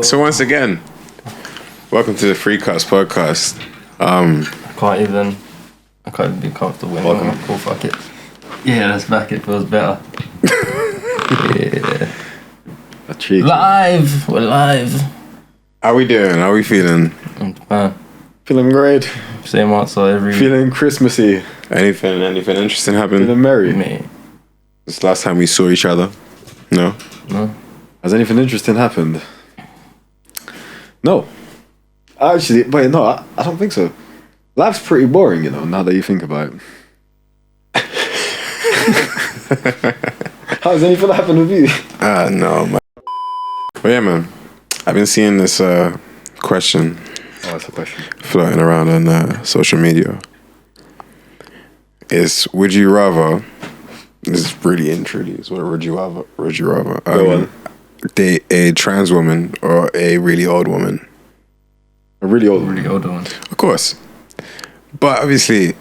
So once again, welcome to the Free Cuts podcast. I can't even be comfortable anymore. Cool, fuck it. Yeah, let's back. It feels better. Yeah. Live. We're live. How we doing? How we feeling? Feeling great. Same answer every. Feeling Christmassy. Anything interesting happened? Feeling merry. Me. This last time we saw each other. No. Has anything interesting happened? No. Actually, wait, no, I don't think so. Life's pretty boring, you know, now that you think about it. Has anything happened with you? No, man. But yeah, man. I've been seeing this question. Oh, that's a question. Floating around on social media. Would you rather... This is really intriguing. What would you rather? Go on. Date a trans woman or a really old woman? A really old one. Of course. But obviously...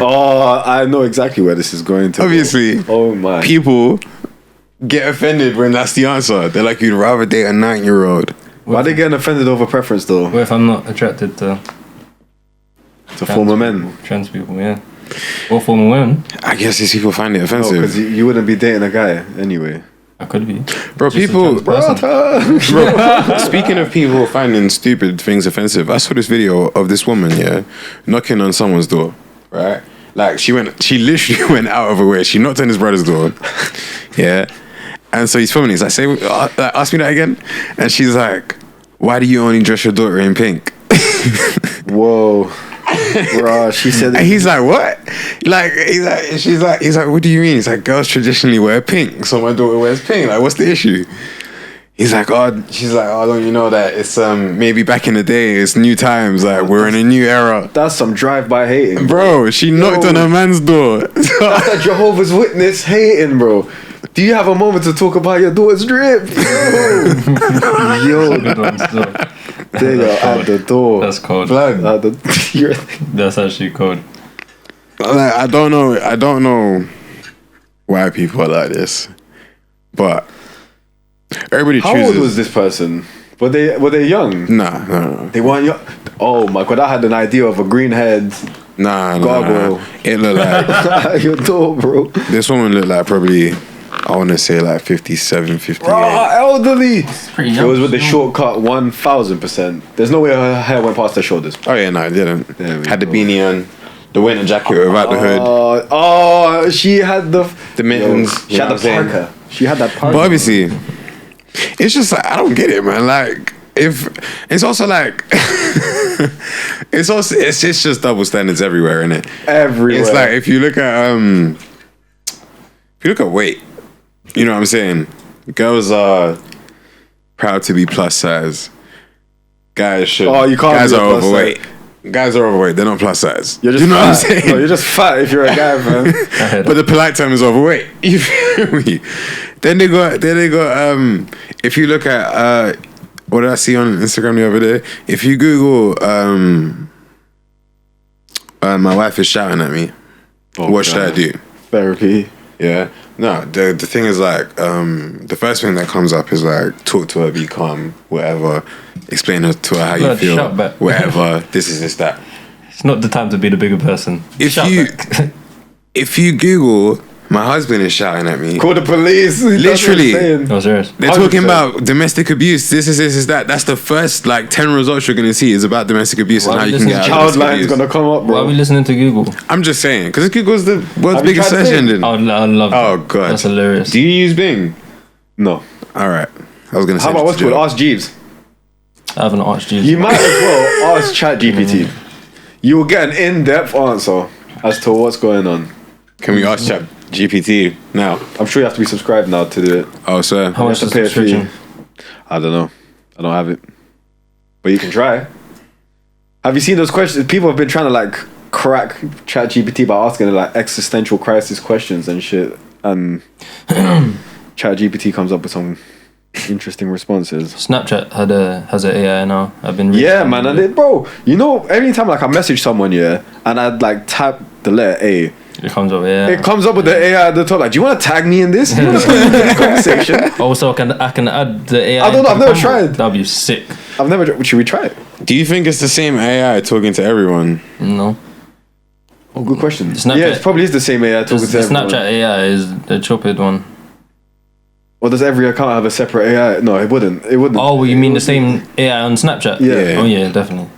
Oh, I know exactly where this is going to. Obviously. Oh my. People get offended when that's the answer. They're like, you'd rather date a 9-year-old. Why are they getting offended over preference though? What if I'm not attracted to former men? Trans people, yeah. Or former women. I guess these people find it offensive. Because you wouldn't be dating a guy anyway. I could be. Bro, Just people... a trans person. Bro, speaking of people finding stupid things offensive, I saw this video of this woman, yeah, knocking on someone's door, right? Like, she literally went out of her way. She knocked on his brother's door, yeah. And so he's filming. He's like, ask me that again. And she's like, why do you only dress your daughter in pink? Whoa. Bro, she said and he's like, what? He's like, what do you mean? He's like, girls traditionally wear pink, so my daughter wears pink. Like, what's the issue? He's like, she's like, don't you know that it's maybe back in the day, it's new times, like we're in a new era. That's some drive-by hating. Bro, she knocked on her man's door. That's that Jehovah's Witness hating, bro. Do you have a moment to talk about your daughter's drip? Yo. There you go, at the door. That's cold. Blood. That's actually cold. Like, I don't know why people are like this, but everybody chooses. How old was this person? Were they young? Nah. They weren't young. Oh my god, I had an idea of a green head. Nah. Gargoyle. It looked like your door, bro. this woman looked like probably, I want to say like 57, 58. Elderly. Pretty It young. was with the shortcut 1000%. There's no way her hair went past her shoulders. Oh yeah, no, it didn't. There we Had the go. beanie on, the winter jacket without the hood, She had the mittens. She had the parka. She had that parka. But obviously, it's just like, I don't get it, man. Like, if it's also like, it's just double standards everywhere, innit? Everywhere. It's like if you look at weight, you know what I'm saying? Girls are proud to be plus size. Guys should. Oh, you can't. Guys be are plus overweight. size. Guys are overweight. They're not plus size. You're just you know fat. what I'm saying? No, you're just fat if you're a guy, man. But the polite term is overweight. You feel me? Then they got. If you look at what did I see on Instagram the other day? If you Google my wife is shouting at me. What should I do? Therapy. Yeah. No, the thing is like, the first thing that comes up is like, talk to her, be calm, whatever. Explain to her how you Blood, feel, shout back. whatever. This, that. It's not the time to be the bigger person. If you Google, my husband is shouting at me. Call the police. Literally. No, serious. They're talking 100%. about domestic abuse. This is that. That's the first like 10 results you're gonna see is about domestic abuse and Why how we you can listen get to out of Child domestic line's abuse. gonna come up, Why are we bro. listening to Google? I'm just saying, because Google's the world's Have you biggest tried search Bing? engine. I love that. Oh god, That's hilarious. Do you use Bing? No. All right, I was gonna say. How about what's just a called? joke. Ask Jeeves. I have an archduke. You might as well ask ChatGPT. You will get an in-depth answer as to what's going on. Can we ask Chat GPT now? I'm sure you have to be subscribed now to do it. Oh, sir. How much You is have the to pay a fee. subscription? I don't know. I don't have it. But you can try. Have you seen those questions? People have been trying to like crack ChatGPT by asking it like existential crisis questions and shit. And ChatGPT comes up with some interesting responses. Snapchat has an AI now. I've been Yeah, man, and bro, you know, anytime like I message someone, yeah, and I'd like type the letter A, it comes up. Yeah, it comes up with the AI at the top. Like, do you want to tag me in this? Do you want to put me in this conversation? Also, I can add the AI. I don't know. I've never tried. That'd be sick. I've never. Should we try it? Do you think it's the same AI talking to everyone? No. Oh, good question. Snapchat, yeah, it probably is the same AI talking to everyone. Snapchat AI is the chopped one. Or does every account have a separate AI? No, it wouldn't. It wouldn't. Oh, well, you mean the same AI on Snapchat? Yeah. Oh yeah, definitely.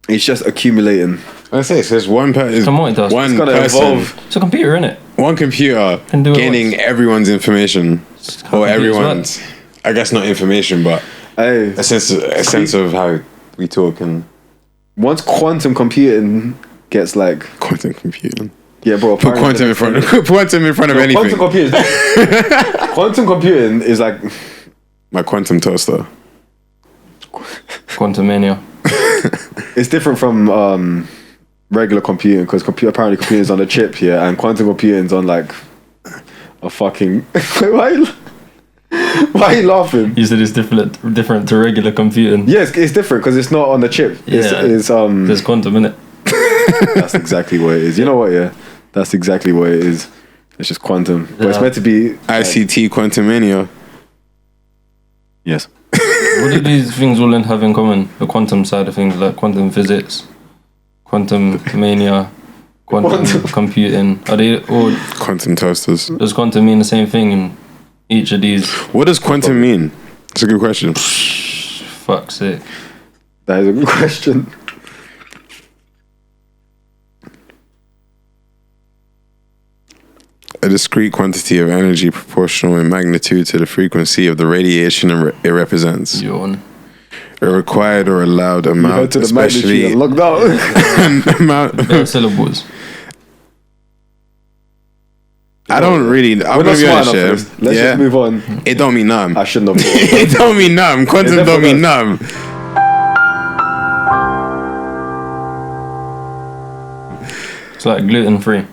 It's just accumulating. I say, so it's one person. Come on, it does. One It's gonna person. evolve. It's a computer, innit? One computer Can do it gaining once. everyone's information, or everyone's. I guess not information, but Hey, a sense of how we talk and once quantum computing gets like, quantum computing. yeah, bro. Put quantum in front. Put quantum in front of anything. Quantum computing is like My quantum toaster. Quantum Mania. it's different from regular computing because apparently computing is on a chip, yeah, and quantum computing is on like a fucking. Why are you laughing? You said it's different to regular computing. Yes, it's different because it's not on the chip. Yeah. It's There's quantum in it. That's exactly what it is. You know what? Yeah, that's exactly what it is. It's just quantum, but it's Yeah. meant to be ICT quantum mania. Yes. What do these things all have in common? The quantum side of things, like quantum physics, quantum mania, quantum computing. Are they all? Quantum toasters. Does quantum mean the same thing in each of these? What does quantum mean? That's a good question. Fuck's sake. That is a good question. A discrete quantity of energy proportional in magnitude to the frequency of the radiation it represents. Yawn. A required or allowed You amount, heard to the magnitude especially and locked out. an amount. Bare syllables. I don't really. I'm We're gonna not be smart honest. enough for Yeah, this. Let's just move on. It don't mean numb. I shouldn't have. It don't mean numb. Quantum It don't definitely mean numb. It's like gluten free.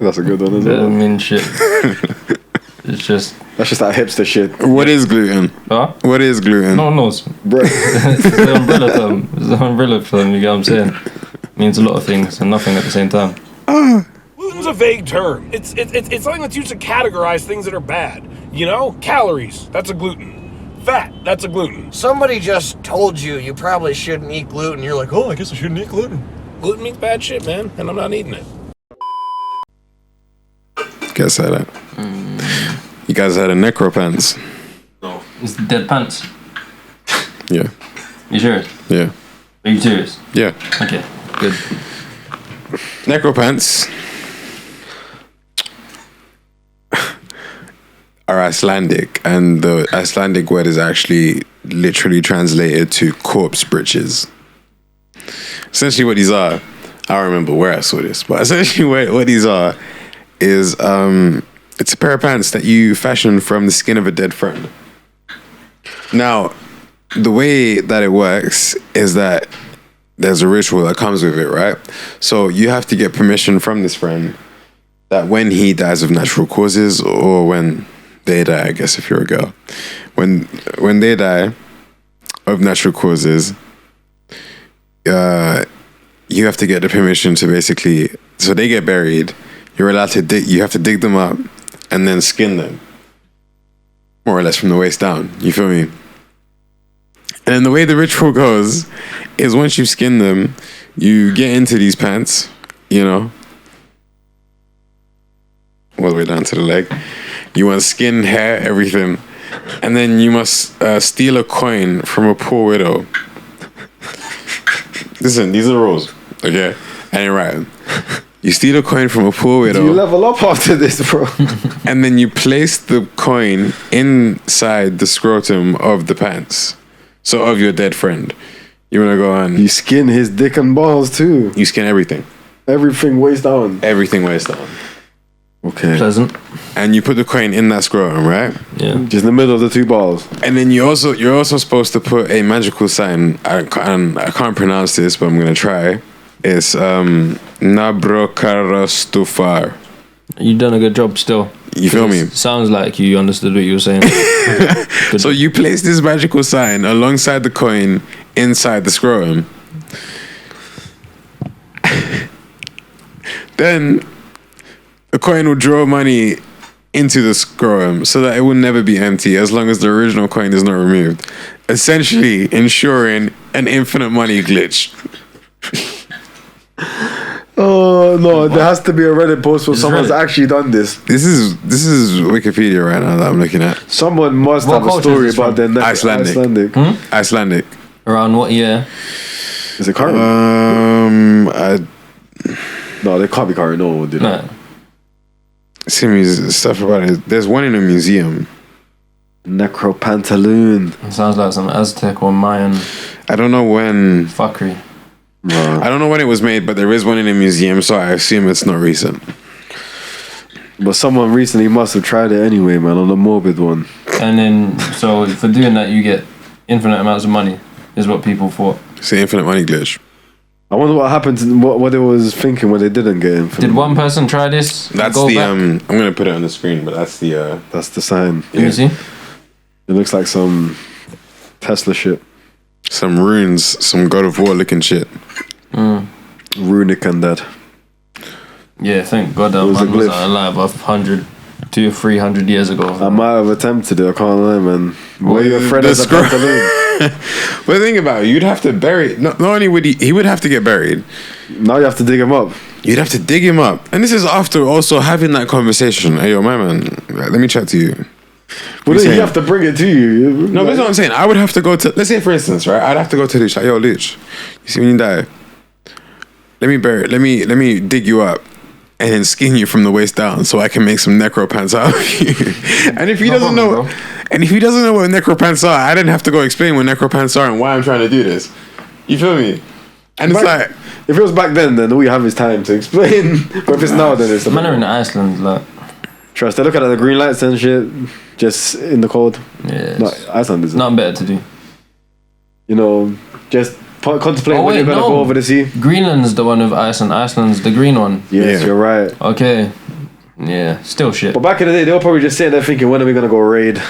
That's a good one, isn't I it? mean, shit. It's just. That's just that hipster shit, What is gluten? Huh? What is gluten? No one knows. bro. It's the umbrella term. It's the umbrella term, you get what I'm saying? Means a lot of things and nothing at the same time. Gluten's a vague term. It's something that's used to categorize things that are bad. You know, calories, that's a gluten. Fat, that's a gluten. Somebody just told you probably shouldn't eat gluten. You're like, oh, I guess I shouldn't eat gluten. Gluten means bad shit, man, and I'm not eating it. Guess that. You guys had a Necropants. It's the dead pants. Yeah. You serious? Yeah. Are you serious? Yeah. Okay, good. Necropants are Icelandic, and the Icelandic word is actually literally translated to corpse britches. Essentially, what these are, I don't remember where I saw this, but essentially, what these are is it's a pair of pants that you fashion from the skin of a dead friend. Now, the way that it works is that there's a ritual that comes with it, right? So you have to get permission from this friend that when he dies of natural causes, or when they die, I guess if you're a girl, when they die of natural causes, you have to get the permission to basically, so they get buried, you're allowed to dig, you have to dig them up and then skin them, more or less from the waist down, you feel me? And the way the ritual goes is once you skin them, you get into these pants, you know, all the way down to the leg. You want skin, hair, everything. And then you must steal a coin from a poor widow. Listen, these are the rules, okay? I ain't right. You steal a coin from a poor widow. You level up after this, bro. And then you place the coin inside the scrotum of the pants. So of your dead friend. You want to go on. You skin his dick and balls too. You skin everything. Everything waist down. Everything waist down. Okay. Pleasant. And you put the coin in that scrotum, right? Yeah. Just in the middle of the two balls. And then you're also supposed to put a magical sign. I can't pronounce this, but I'm gonna try. It's Nabrokarastufar. You done a good job still. You feel me? Sounds like you understood what you were saying. So you place this magical sign alongside the coin inside the scrotum. Then the coin will draw money into the scrotum so that it will never be empty as long as the original coin is not removed, essentially ensuring an infinite money glitch. Oh no, there has to be a Reddit post where It's someone's Reddit. actually done this. This is Wikipedia right now that I'm looking at. Someone must What have a culture story is this about from? their Icelandic. Icelandic. Around what year? Is it current? No, they can't be current. No one would do that. No. See stuff about it. There's one in a museum. Necropantaloon. It sounds like some Aztec or Mayan I don't know when. fuckery. I don't know when it was made, but there is one in a museum, so I assume it's not recent. But someone recently must have tried it anyway, man, on a morbid one. And then, so for doing that, you get infinite amounts of money, is what people thought. It's the infinite money glitch. I wonder what happened to what they was thinking when they didn't get in. Did one person try this? That's Go the back? I'm gonna put it on the screen, but that's the That's the sign. Let me see. It looks like some Tesla shit. some runes, some God of War looking shit. Runic and that. Yeah, thank God that was a man was glyph. alive 100 to 300 years ago. I might have attempted it, I can't lie, man. Were you afraid the of the scroll- pantaloon? But think about it, you'd have to bury. Not only would he would have to get buried. Now you have to dig him up. You'd have to dig him up, and this is after also having that conversation. Hey, yo, my man, let me chat to you. Well, then saying? you have to bring it to you. No, but that's what I'm saying. I would have to go to, let's say for instance, right? I'd have to go to Luch, like, yo, Luch, you see when you die, let me dig you up and then skin you from the waist down so I can make some necropants out of you. And if he doesn't know, problem, and if he doesn't know what necropants are, I didn't have to go explain what necropants are and why I'm trying to do this. You feel me? And it's like, If it was back then all you have is time to explain. But if it's now, then it's Man are in Iceland, like, trust. They look at the green lights and shit, just in the cold. yeah, No, Iceland is, nothing better to do. you know, just contemplate Oh, when wait, you're gonna no. go over the sea. Greenland's the one with Iceland. Iceland's the green one. Yes, Yeah. you're right. Okay. Yeah, still shit. But back in the day, they were probably just sitting there thinking, when are we gonna go raid?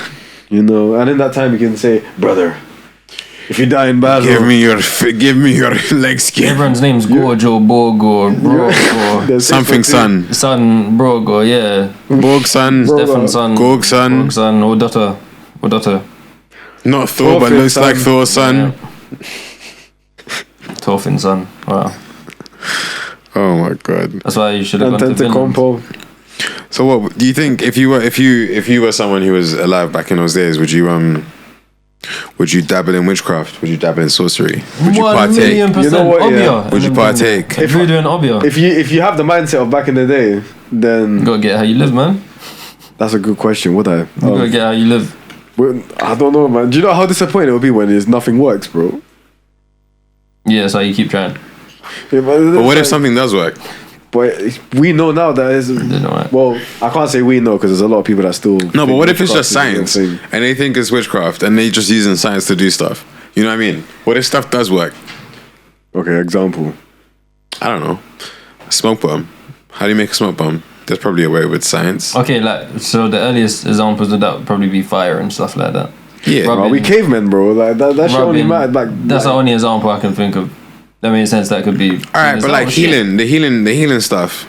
You know, and in that time you can say, brother, if you die in battle, give me your leg skin. Everyone's name's Gorgo, Borgo, Brogo, There's Something 6.2. son. son, Brogo, yeah. Borg son. Stefan son. Gorg son. Gorg son, or daughter. Not Thor, but Dolphin looks son. like Thor's son. Yeah. Dolphin son. Wow. Oh my god. That's why you should have And gone to Finland. Compo. So what do you think if you were someone who was alive back in those days, would you dabble in witchcraft? Would you dabble in sorcery? Would you 1,000,000%. You know what, yeah. Obia. Would you partake? If you're doing Obia, If you have the mindset of back in the day, then you gotta get how you live, man. that's a good question. Would I? You gotta get how you live. Well, I don't know, man. Do you know how disappointing it would be when nothing works, bro? Yeah, that's how you keep trying. Yeah, But what if something does work? But we know now that is. Don't know, right? Well, I can't say we know because there's a lot of people that still. No, but think what if it's just witchcraft is a science thing. and they think it's witchcraft and they just using science to do stuff? You know what I mean? What if stuff does work? Okay, example. I don't know. A smoke bomb. How do you make a smoke bomb? There's probably a way with science. Okay, like, so the earliest examples of that would probably be fire and stuff like that. Yeah. Rub- Bro, we cavemen, bro. Like that shit only Rubbing- mattered back. That's the like, only example I can think of. That makes sense. That could be. All right, but like healing, the healing stuff.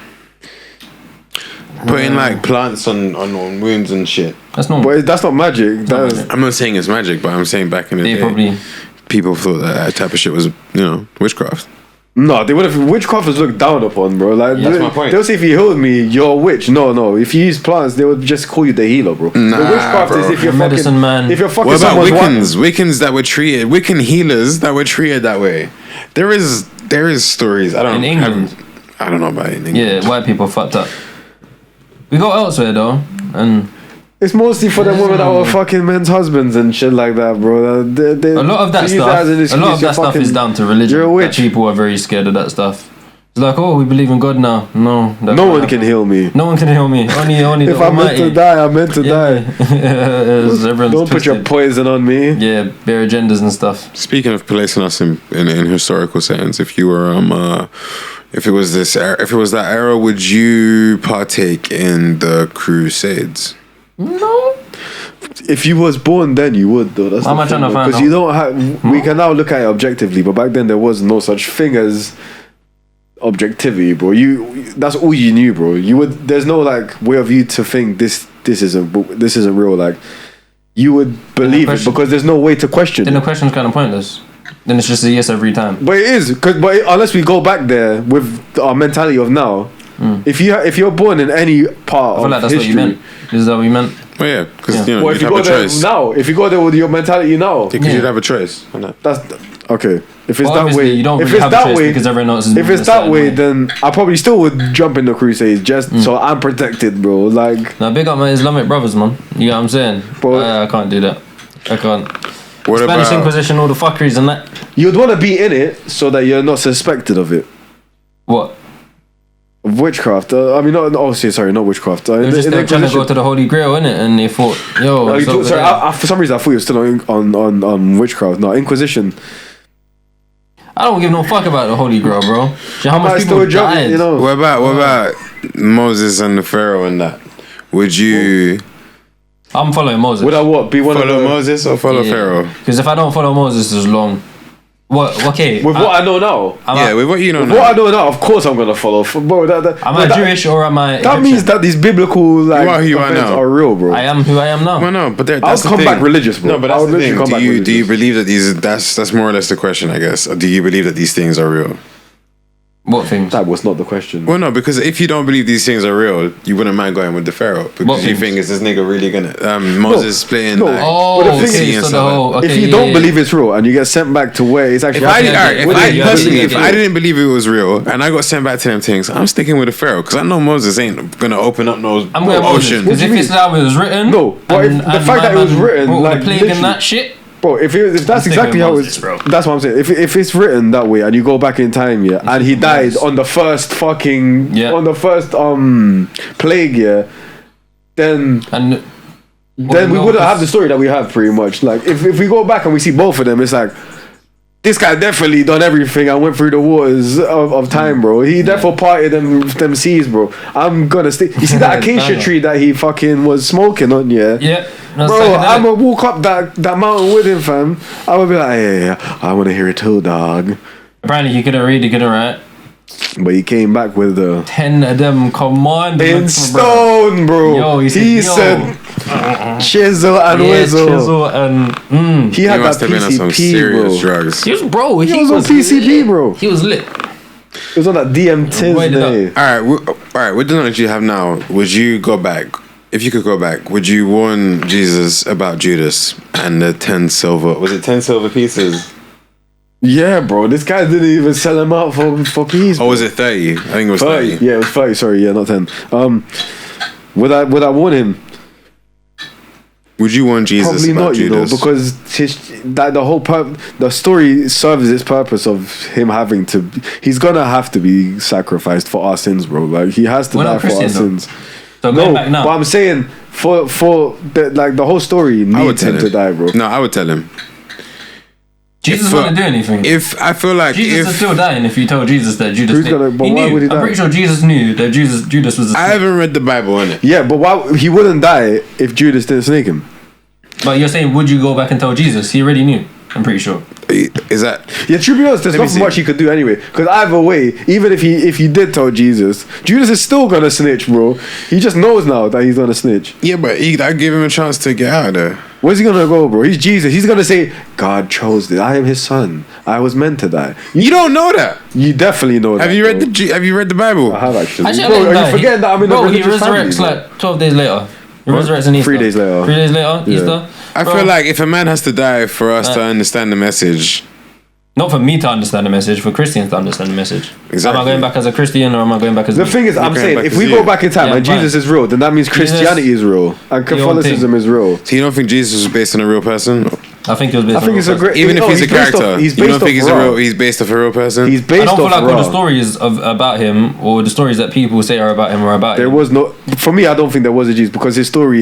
Putting like plants on wounds and shit. That's not. But that's not magic. That's magic. I'm not saying it's magic, but I'm saying back in the They day, probably. people thought that type of shit was, witchcraft. no. They would have. Witchcraft was looked down upon, bro. Like That's my point. They'll say if you healed me, you're a witch. No. If you use plants, they would just call you the healer, bro. Nah, the witchcraft bro. is if you're Medicine fucking man. If you're fucking What about someone's Wiccans? Wiccans that were treated, Wiccan healers that were treated that way. There is stories. I don't In England. I don't know about it in England. Yeah, white people fucked up. We go elsewhere though, and It's mostly for the women that were fucking men's husbands and shit like that, bro. They, a lot of that use stuff. as an A lot excuse, of you're that stuff fucking- is down to religion. You're a that witch. people are very scared of that stuff. It's like, oh, we believe in God now. No, that No can't one happen. can heal me. No one can heal me. Only If the I'm meant Almighty. to die, I'm meant to die. Everyone's Don't put your twisted. poison on me. Yeah, bare agendas and stuff. Speaking of placing us in historical settings, if you were if it was that era, would you partake in the Crusades? No. If you was born then, you would though. That's How am I trying to find because out? you don't have. We can now look at it objectively, but back then there was no such thing as objectivity, bro. That's all you knew, bro. You would. There's no like way of you to think this isn't real. Like you would believe it because there's no way to question Then it. the question's kind of pointless. Then it's just a yes every time. But it is, but unless we go back there with our mentality of now, if you're born in any part I feel of like that's history, what you meant. Is that what you meant? Oh yeah, because Yeah. well, you'd if you have go a there choice. now, if you go there with your mentality now, Because you'd have a choice. on that. that's okay. If it's Well, that obviously, way, you don't if really it's have a that choice way, because everyone else is if moving it's a that certain way, then I probably still would jump in the Crusades just so I'm protected, bro. Like, Now, big up my Islamic brothers, man. You get what I'm saying? Bro. I can't do that. I can't. What Spanish about Inquisition, all the fuckeries and that. you'd want to be in it so that you're not suspected of it. What? Of witchcraft. I mean, not witchcraft. They were just they were trying to go to the Holy Grail, innit? And they thought, yo, No, it's over sorry, there. for some reason I thought you were still on witchcraft. No, Inquisition. I don't give no fuck about the Holy Grail, bro. Do you know how much I people still jump, died? you know. what about Moses and the Pharaoh and that? Would you I'm following Moses. Would I what? Be one follow of the, Moses or follow Pharaoh? Because if I don't follow Moses, it's long. What? Okay. with what I know now? Yeah, with what you know With now. what I know now, of course I'm gonna follow. Bro, Am I Jewish or am I? That Egyptian? means that these biblical like You are who you are events now. are real, bro. I am who I am now. Well, no, but I'll that's the come thing. back religious, bro. No, but I that's would the literally thing. come back Do you religious. believe that these? That's more or less the question, I guess. Or do you believe that these things are real? What things? That was not the question. Well, no, because if you don't believe these things are real, you wouldn't mind going with the Pharaoh because What you things? think is this nigga really gonna Moses splitting no. like Oh, But the thing okay. is- So the whole. Okay, if you yeah, don't yeah, believe it's real and you get sent back to where it's actually If I, happening, didn't- alright, if What I do you personally, think if it I is? didn't believe it was real and I got sent back to them things, I'm sticking with the Pharaoh because I know Moses ain't gonna open up no I'm going Moses ocean. because do if you it's how it was written, No, but if the fact that it was written, brought like, the plague literally- and that shit. bro, if that's sticking exactly with how Moses, it's, bro. that's what I'm saying. If it's written that way and you go back in time, yeah, and he died on the first fucking Yeah. on the first plague, yeah, then And we wouldn't have the story that we have pretty much. Like if we go back and we see both of them, it's like this guy definitely done everything and went through the waters of time, bro. He definitely parted them seas, bro. I'm gonna stay. You see that acacia Banger. tree that he fucking was smoking on, yeah? yeah, Bro, I'm gonna walk up that mountain with him, fam. I would be like, yeah, I wanna hear it too, dog. Apparently, he couldn't read, he couldn't write. But he came back with the 10 of them commandments, in bro. stone, bro. Yo, he said, chisel and Yeah, whistle. chisel and He He had that must have been on some PCP, serious bro. drugs. he was bro. He was on PCP, bro. He was lit. It was on that DM Wait it up. Tuesday. Alright, with the knowledge you have now, would you go back? If you could go back, would you warn Jesus about Judas and the 10 silver? Was it 10 silver pieces? Yeah, bro. This guy didn't even sell him out for peace. Or was it 30? I think it was 30. 30. Yeah, it was 30. Sorry, yeah, not 10. Would I warn him? Would you warn Jesus Probably about not, you know, Judas? because the story serves its purpose of him having to. He's gonna have to be sacrificed for our sins, bro. Like he has to We're die not for our Christian, though. sins. So No, going back now. but I'm saying for the whole story I would needs tell him him to die, bro. No, I would tell him. Jesus If, wouldn't do anything. If I feel like Jesus is if still dying if you tell Jesus that Judas Who's did. gonna- but He why knew. would he I'm die? pretty sure Jesus knew that Judas was a I snake. haven't read the Bible innit? Yeah, but why he wouldn't die if Judas didn't snake him? But you're saying, would you go back and tell Jesus? He already knew. I'm pretty sure. Is that Yeah, to be honest, there's Let me not see. much he could do anyway. Because either way, even if he did tell Jesus, Judas is still gonna snitch, bro. He just knows now that he's gonna snitch. yeah, but I give him a chance to get out of there. Where's he gonna go, bro? He's Jesus. He's gonna say, God chose this. I am his son. I was meant to die. You don't know that. You definitely know that. Have you read bro. Have you read the Bible? I have actually. Actually, I Bro, didn't are die. you forgetting that I'm in a Bro, he religious resurrects family, like 12 days later. He resurrects in Easter. 3 days later. 3 days later, Yeah. Easter. I Bro, feel like if a man has to die for us to understand the message, not for me to understand the message, for Christians to understand the message. Exactly. Am I going back as a Christian or am I going back as The me? thing is, I'm going saying, back if as we you. go back in time Yeah, and fine. Jesus is real, then that means Christianity is real and Catholicism is real. so you don't think Jesus was based on a real person? I think it was based I think on it's a real great. Even if no, he's a based off- character, he's you don't based think he's off Ra. he's based off a real person? He's I based don't feel off like all the Ra. stories about him or the stories that people say are about him are about There him. was no. For me, I don't think there was a Jesus because his story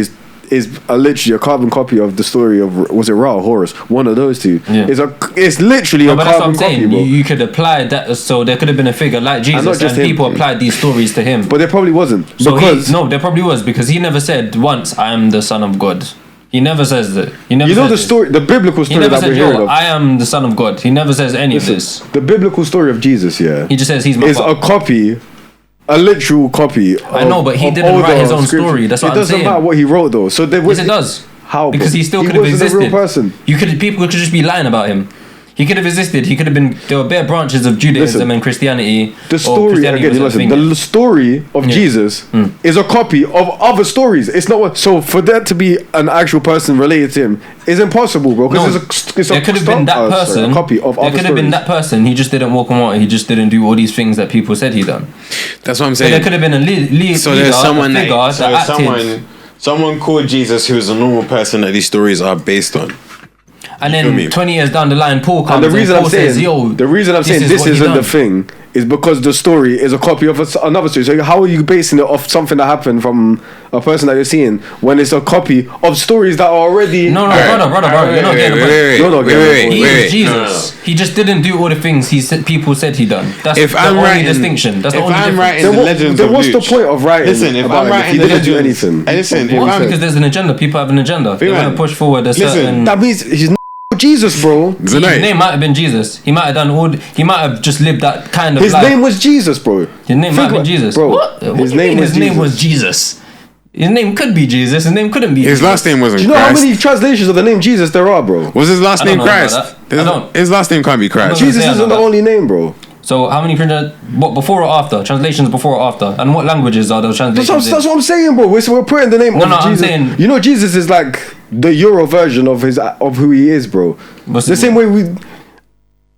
is literally a carbon copy of the story of, was it Ra or Horus? One of those two. Yeah. It's literally a But that's what carbon I'm copy, saying. bro. You could apply that. So there could have been a figure like Jesus, not just and him. people applied these stories to him. But there probably wasn't. So Because no, there probably was, because he never said once, "I am the Son of God." He never says that. He never. you know says the this. story, the biblical He story never that we're said, hearing "Yo, of. I am the Son of God." He never says any of this. The biblical story of Jesus, yeah, He just says he's my is a father. copy, a literal copy. I know, but he of didn't all write the his own scripture. story. That's what it I'm doesn't saying. matter what he wrote though. So there was Yes, it does. How? Because bro? he still He could have wasn't existed. a real person. People could just be lying about him. He could have existed. He could have been. There were bare branches of Judaism Listen, and Christianity. The or story Christianity again. was a Listen, thing. the story of Yeah. Jesus is a copy of other stories. It's not what, so for there to be an actual person related to him is impossible, bro. No, Because it's there could have been that person. a copy of There other could have been stories. that person. He just didn't walk on water. He just didn't do all these things that people said he done. That's what I'm So saying. there could have been a So leader, there's someone a figure that, so that acted. someone called Jesus who's a normal person that these stories are based on. And feel then me? 20 years down the line, Paul comes And the reason Paul I'm saying says, "Yo, this what he isn't the done." thing is because the story is a copy of another story. So how are you basing it off something that happened from a person that you're seeing when it's a copy of stories that are already? No, brother, you're not getting the point. You're not getting the He point. was Jesus. He just didn't do all the things people said he done. That's If the I'm only writing- distinction. That's the if only I'm difference. writing Then the what- legends then of what's the Luch. point of writing Listen, if about I'm him if writing he the didn't do legends, anything? listen, if What I'm Because there's an agenda. People have an agenda. They man. want to push forward a Listen, certain. That means he's not Jesus, bro. His Zanai, name might have been Jesus. He might have done all. He might have just lived that kind of His life. name was Jesus, bro. His name might have been Jesus. bro. What? What His do you name mean was his name Jesus. was Jesus. His name could be Jesus. His name couldn't be. his Jesus. last name wasn't Do you know how Christ. many translations of the name Jesus there are, bro? Was his last I don't name know about Christ? that. I don't. His last name can't be Christ. No. Jesus say I know isn't the that. only name, bro. So how many what before or after translations before or after, and what languages are those translations? That's what I'm saying, bro. We're putting the name of No, I'm Jesus. saying- You know, Jesus is like the Euro version of who he is, bro. What's the it- same way we. I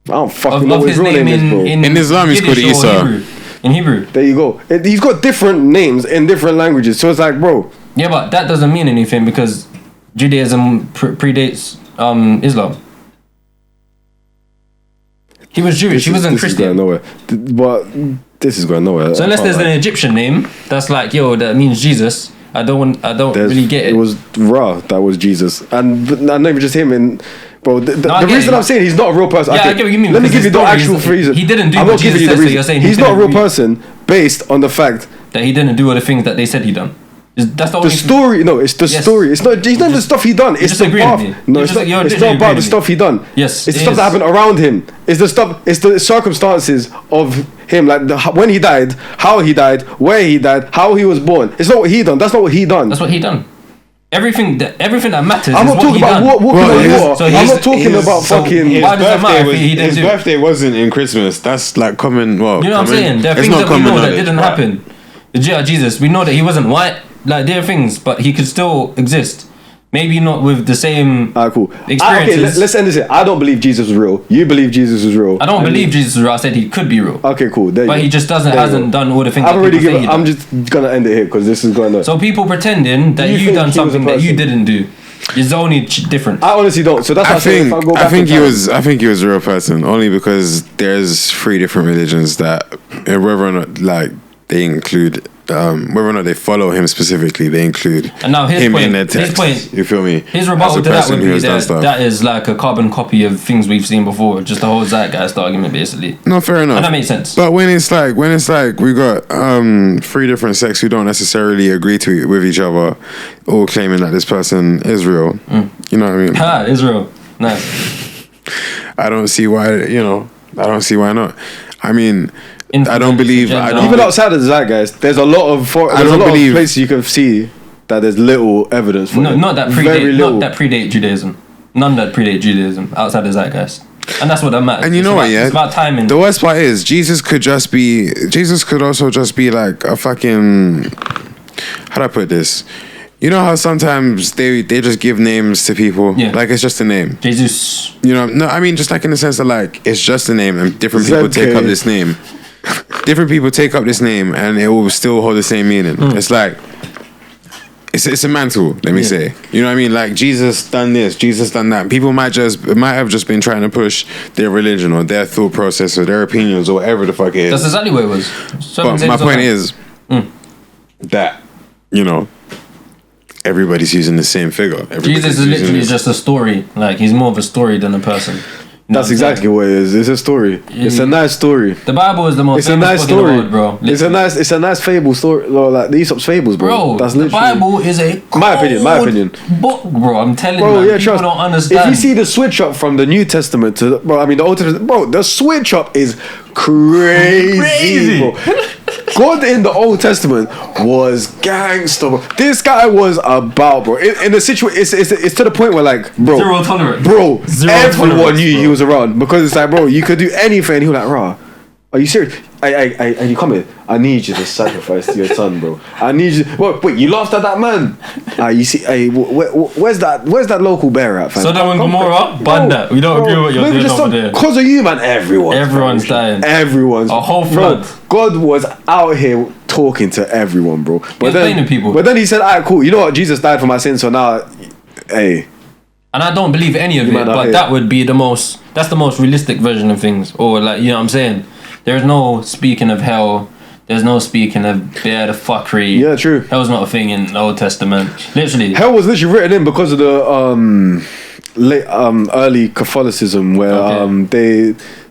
don't fucking know of what his his real name name is, bro. In Islam, he's called Yiddish or Isa. Hebrew. In Hebrew. There you go. He's got different names in different languages, so it's like, bro. Yeah, but that doesn't mean anything because Judaism predates Islam. He was Jewish. He wasn't This is going Christian. nowhere. But this is going nowhere. So unless there's an Egyptian name that's like, yo, that means Jesus, I don't really get it. It was Ra that was Jesus, and not even just him. And bro, the I get reason it. I'm saying he's not a real person. Yeah, okay, I get what you mean, Let me because give you the his actual story is- reason. he didn't do I'm what not giving Jesus you the said, so reason. you're saying he he's not a real couldn't person based on the fact that he didn't do all the things that they said he done. That's the the only story. No, it's the Yes. story. It's not. It's not the stuff he done. It's just the agreeing path. with me. No, You're it's just- not. you're It's literally not about agreeing the with stuff me. he done. Yes, it's the it stuff that is. happened around him. It's the stuff. It's the circumstances of him, like when he died, how he died, where he died, how he was born. It's not what he done. That's not what he done. That's what he done. Everything that matters I'm is not what talking he about done. walking on his- water. so I'm his- not talking his- about so fucking. why does it matter if he didn't his do it? birthday wasn't in Christmas. That's like common. Well, You know what I'm common- saying? There are it's things not that we common know that knowledge, didn't but- happen. Yeah, Jesus, we know that he wasn't white. Like there are things, but he could still exist. Maybe not with the same Alright, cool. experiences. Okay, let's end this here. I don't believe Jesus was real. You believe Jesus was real. I don't believe Jesus was real. I said he could be real, Okay, cool. There you but go. he just There you hasn't go. done all the things. I've that already people say given. he I'm done. just gonna end it here because this is going to. So people pretending that Do you you think done he was a something that you person? didn't do is the only difference. I honestly don't. So that's why I I say if think I go back I think in he time- was a real person only because there's 3 different religions that whether or not like they include whether or not they follow him specifically, they include And now his him point- in their his text. point- You feel me? His As rebuttal a to that person would who be has done that stuff. that is like a carbon copy of things we've seen before, just the whole zeitgeist argument, basically. No, fair enough. And that makes sense. But when it's like we got 3 different sects who don't necessarily agree with each other, all claiming that this person is real. You know what I mean? Ha, Israel. Nice. I don't see why. I don't see why not. I mean, I Influence, don't believe. I agenda. don't. even outside of the zeitgeist, there's a lot of places you can see that there's little evidence for No, it. not that Very predate, little. not that predate Judaism. None that predate Judaism outside the zeitgeist, and that's what that matters. And you It's know about, what? Yeah, it's about timing. The worst part is Jesus could also just be like a fucking. How do I put this? You know how sometimes they just give names to people, Yeah. like it's just a name. Jesus. You know, no, I mean just like in the sense that like it's just a name and different people ZK. take up this name. Different people take up this name and it will still hold the same meaning. It's like it's a mantle, let me say. You know what I mean? Like Jesus done this, Jesus done that. People might have just been trying to push their religion or their thought process or their opinions or whatever the fuck it is. That's exactly what it was. But my point is that, everybody's using the same figure. Jesus is literally just a story. Like, he's more of a story than a person. That's exactly what it is. It's a story. It's a nice story. The Bible is the most It's a famous nice book in the story, world, bro. It's a nice fable story, like the Aesop's fables, bro. Bro, That's the literally Bible is a my opinion. book, bro. I'm telling Bro, you, man, yeah, people trust. don't understand. If you see the switch up from the New Testament to the Old Testament, bro, the switch up is crazy. Bro. God in the Old Testament was gangster, bro. This guy was about, bro. In the situation, it's to the point where, like, bro, Zero tolerance. bro. Zero Everyone tolerance, knew bro. he was around because it's like, bro, you could do anything. And he was like, rah, are you serious? You come here. I need you to sacrifice to your son, bro. I need you. Wait, you laughed at that man? You see, where's that local bear at, fam? Sodom and Gomorrah, ban that. We don't agree with what you're doing over there. Because of you, man. Everyone's dying. Everyone's A whole bro, flood. God was out here talking to everyone, bro. But explaining people. But then he said, "Alright, cool. You know what? Jesus died for my sins, so now, hey." And I don't believe any of You it, might not but hear. that would be that's the most realistic version of things. Or, like, you know what I'm saying? There's no speaking of hell. There's no speaking of the fuckery. Yeah, true. Hell's not a thing in the Old Testament. Literally. Hell was literally written in because of the early Catholicism, where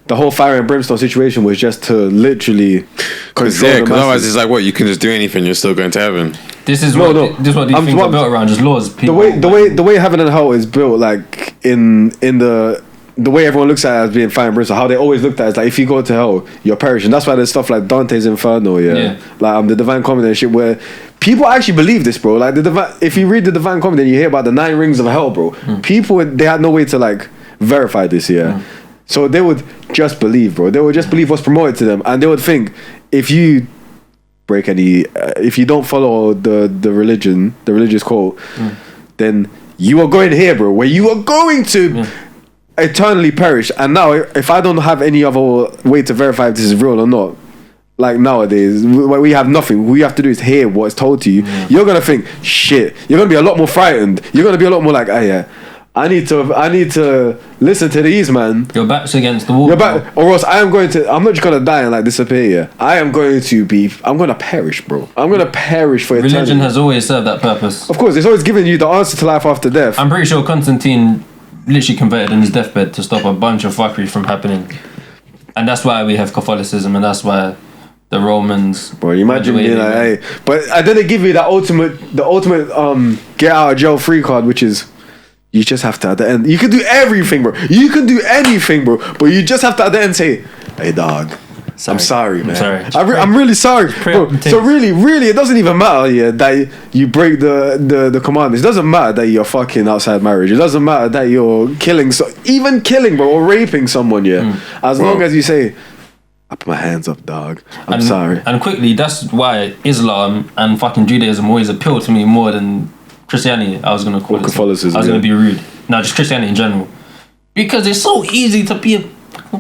the whole fire and brimstone situation was just to literally Because control the otherwise masses. it's like, what, you can just do anything, you're still going to heaven. This is No, what no. this is what these things are built around. Just laws. the People, way heaven and hell is built, like in the way everyone looks at it as being fire and brimstone, how they always looked at it is like, if you go to hell, you're perishing. That's why there's stuff like Dante's Inferno, like the Divine Comedy and shit, where people actually believe this, bro. Like if you read the Divine Comedy and you hear about the 9 rings of hell, bro, people, they had no way to like verify this, so they would just believe, bro. They would just believe what's promoted to them, and they would think if you break any, if you don't follow the religion, the religious code, then you are going here, bro, where you are going to eternally perish. And now, if I don't have any other way to verify if this is real or not, like nowadays, we have nothing. What you have to do is hear what's told to you. You're gonna think, shit. You're gonna be a lot more frightened. You're gonna be a lot more like, I need to listen to these, man. your back's against the wall. Your back, or else I'm not just gonna die and like disappear. I'm gonna perish, bro. I'm gonna perish for eternity. Religion has always served that purpose. Of course, it's always giving you the answer to life after death. I'm pretty sure Constantine literally converted in his deathbed to stop a bunch of fuckery from happening. And that's why we have Catholicism, and that's why the Romans. Bro, you imagine being like, hey, but then they give you the ultimate get out of jail free card, which is you just have to at the end. You can do everything, bro. You can do anything, bro. But you just have to at the end say, hey, dog. I'm sorry, man. I'm really sorry, bro. So really, it doesn't even matter, that you break the commandments. It doesn't matter that you're fucking outside marriage. It doesn't matter that you're killing, bro, or raping someone, as long as you say, I put my hands up, dog. I'm sorry. And quickly, that's why Islam and fucking Judaism always appeal to me more than Christianity. I was gonna call it Catholicism. I was gonna be rude. No, just Christianity in general, because it's so easy to be a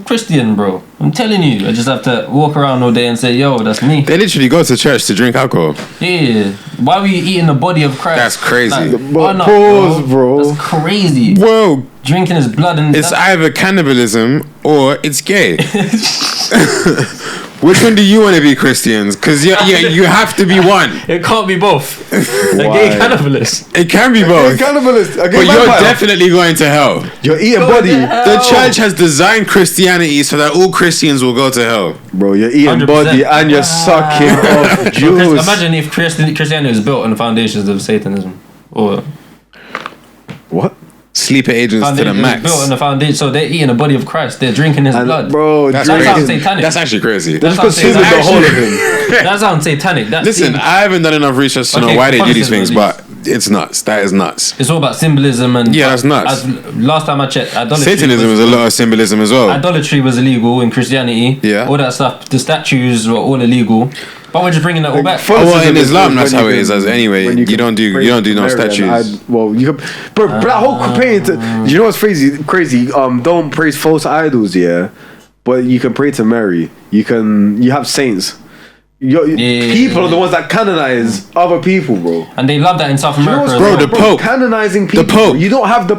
Christian, bro. I'm telling you, I just have to walk around all day and say, yo, that's me. They literally go to church to drink alcohol. Yeah. Why were you eating the body of Christ? That's crazy. Why not, Pause, bro. That's crazy. Whoa. Drinking his blood and It's either cannibalism or it's gay. Which one do you want to be, Christians? Because you have to be one. It can't be both. A gay cannibalist. It can be both. Cannibalist. But you're definitely going to hell. You're eating body. The church has designed Christianity so that all Christians will go to hell. Bro, you're eating 100%. body and you're sucking off juice. Imagine if Christianity was built on the foundations of Satanism. Or What? Sleeper agents to the max. Built on the foundation, so they're eating the body of Christ. They're drinking his blood. Bro, That's That sounds crazy. satanic. That's actually crazy. they're just consuming the whole of him. That sounds satanic. Listen, I haven't done enough research to know why they do these things, but it's nuts. That is nuts. it's all about symbolism and Yeah, that's nuts. Last time I checked, idolatry Satanism is a lot of symbolism as well. Idolatry was illegal in Christianity. Yeah. All that stuff. The statues were all illegal. But we're just bringing that all back. Well, in Islam, that's when how you it is. can- As anyway, when you don't do no Mary statues. And you can, but that whole praying to, you know what's crazy? Don't praise false idols, but you can pray to Mary. You have saints. People are the ones that canonize other people, bro. And they love that in South You know America. what's as well. the Pope. Canonizing people. The Pope. You don't have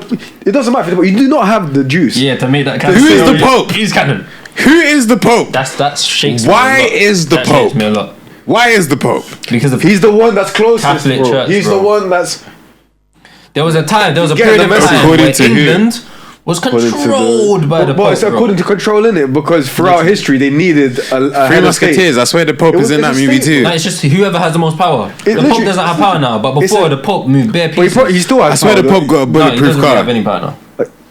it doesn't matter. You do not have the juice. Yeah, to make that canon. Who is the Pope? He's canon. Who is the Pope? That's Shakespeare. Why is the that Pope? Shakes me a lot. Why is the Pope? Because of He's the one that's closest, Catholic bro. Church, He's bro. the one that's There was a time, there was a Get period the of message. time According where to who? England was controlled by the But Pope. it's bro. according to controlling it because throughout history they needed a Three head of state. Musketeers. I swear the Pope It is was- in that it's a movie state. too. No, it's just whoever has the most power. The Pope literally- doesn't have power now, but it's before a- the Pope moved bare But pieces. he still has I swear power. the Pope got a No, he bulletproof doesn't really car. have any power now.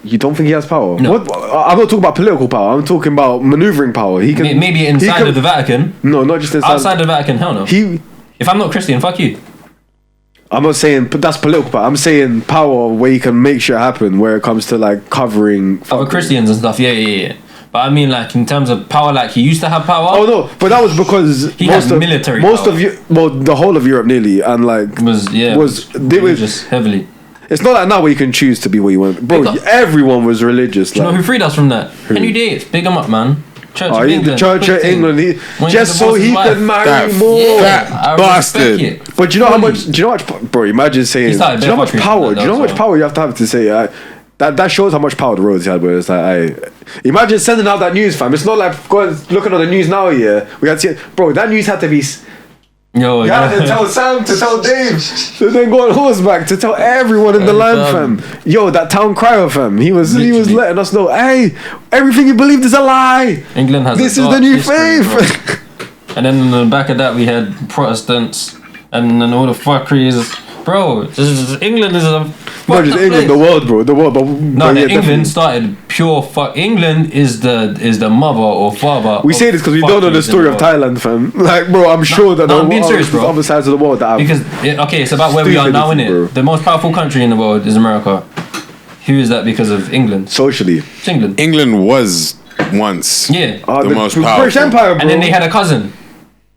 You don't think he has power? No. What? I'm not talking about political power. I'm talking about maneuvering power. He can Maybe he inside can- of the Vatican. No, not just inside. Outside the Vatican, hell no. He. If I'm not Christian, fuck you. I'm not saying but that's political power. I'm saying power where you can make shit happen. Where it comes to like covering Other Christians and stuff, yeah. But I mean, like in terms of power, like he used to have power. Oh no, but that was because He had military most power. of you, well, the whole of Europe nearly, and like they were just heavily. It's not like now where you can choose to be what you want, bro. Because- Everyone was religious. Do you know Like, who freed us from that? Henry Dates, big him up, man. Church of the England. Church of quick thing. England, When just he so divorced he his wife. could marry That more. fat I bastard. respect it. But do you know how Fully. much? Do you know how much, bro? Imagine saying. He Do started you know how much barefoot power? treatment, Do you know how that's much all. power you have to say? That shows how much power the roads had. Where it's like, imagine sending out that news, fam. It's not like going looking on the news now. Yeah, we had to, bro. That news had to be. Yo, You had to tell Sam to tell Dave to then go on horseback to tell everyone in the land, fam. Yo, that town crier, fam. He was Literally. letting us know, hey, everything you believed is a lie. England has This a is the dark new history, faith. bro. And then in the back of that we had Protestants and then all the fuckeries. Bro, England is a Not just England, the world, bro. The world, but No, yeah, England definitely. started pure fuck. England is the mother or father. We of say this because we don't know the fuckeries in story of world. Thailand, fam. Like, bro, I'm sure that I'm being serious, bro. other sides of the world that have. Because okay, it's about where we are now, Stupidity, bro. innit? The most powerful country in the world is America. Who is that because of England? Socially. It's England. England was once Yeah. the most British powerful. Empire, bro. And then they had a cousin,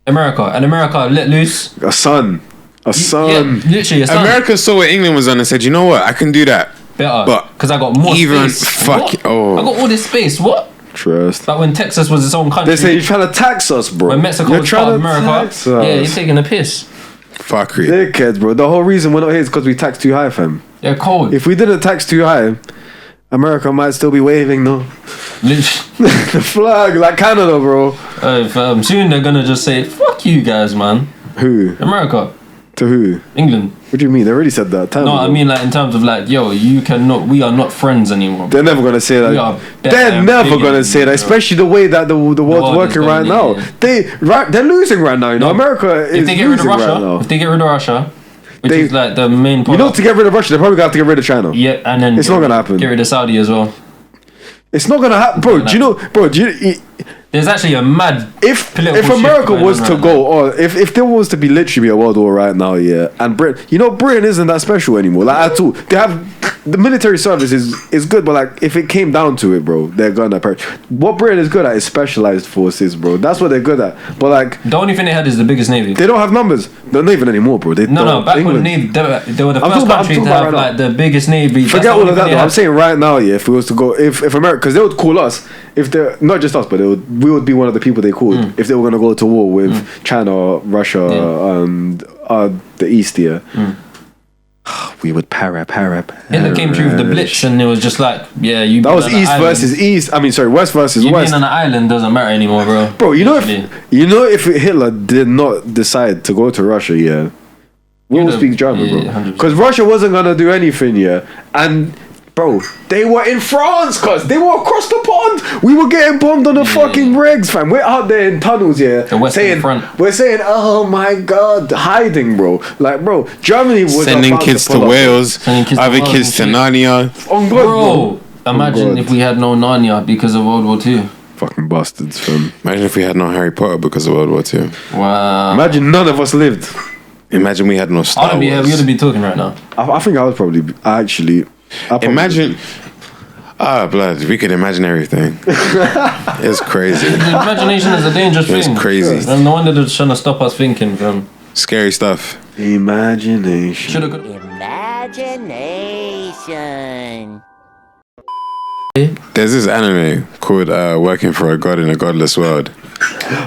America, and America let loose. a son. A son. Yeah, literally a son. America saw what England was on and said, you know what, I can do that. Better, but because I got more even space. fuck What? it- oh. I got all this space. What? Trust. Like when Texas was its own country. They say you're trying to tax us, bro. when Mexico you're was part of America. tax us. Yeah, you're taking a piss. Fuckery. Dickheads, bro. The whole reason we're not here is because we tax too high, fam. They're cold. If we didn't tax too high, America might still be waving though. Literally. The flag, like Canada, bro. Soon they're gonna just say, "Fuck you guys, man." Who? America, To who? England. What do you mean? They already said that. Time No, ago. I mean like in terms of like, yo, you cannot. We are not friends anymore. They're never gonna say We are that. better They're and never bigger gonna than say you, that, bro. especially the way that the world's world is working right going, now. yeah. They're losing right now. You know, No. America is If they get rid of losing Russia, right now. if they get rid of Russia, which They- is like the main You part. know, to get rid of Russia, they probably got to get rid of China. Yeah, and then It's not gonna happen. Get rid of Saudi as well. It's not gonna happen, bro. Do you know, bro? There's actually a mad If political America shift going was on to right go, or if there was to be literally a world war right now, yeah, and Britain, you know, Britain isn't that special anymore, like at all. They have the military service is good, but like if it came down to it, bro, they're gonna perish. What Britain is good at is specialized forces, bro. That's what they're good at. But like The only thing they had is the biggest navy. they don't have numbers. They're not even anymore, bro. They No, don't. back when England. navy, they were the I'm first talking about- country I'm to talking have about right like the biggest navy. That's Forget the all only of that thing though. they I'm had. saying right now, yeah, if we was to go, if America, because they would call us, if they're not just us, but we would be one of the people they called if they were gonna go to war with China, Russia, and the East, yeah. We would para. Hitler came through with the Blitz, and it was just like, yeah, you. That was being on an East island- versus East. I mean, sorry, West versus You West. being on an island doesn't matter anymore, bro. Bro, you know Literally. if Hitler did not decide to go to Russia, yeah, we You'd will have- speak German, yeah, bro. 100%. Because Russia wasn't gonna do anything, yeah, and. Bro, they were in France, cuz they were across the pond. We were getting bombed on the fucking rigs, fam. We're out there in tunnels, yeah. The Western saying, Front. We're saying, oh my god, hiding, bro. Like, bro, Germany was Sending about kids to pull up, Wales, Sending kids to other Wales kids and to shit. Narnia. bro. On God, Bro, imagine God. if we had no Narnia because of World War II. Fucking bastards, fam. Imagine if we had no Harry Potter because of World War II. Wow. Imagine none of us lived. Imagine we had no I Star wouldn't be here. We Wars. would be talking right now. I think I would probably be, actually. I probably Imagine. Blood. We could imagine everything. It's crazy. Imagination is a dangerous It's thing. crazy. And no wonder they're trying to stop us thinking, fam. Scary stuff. Imagination. Should have. Imagination. There's this anime called Working for a God in a Godless World.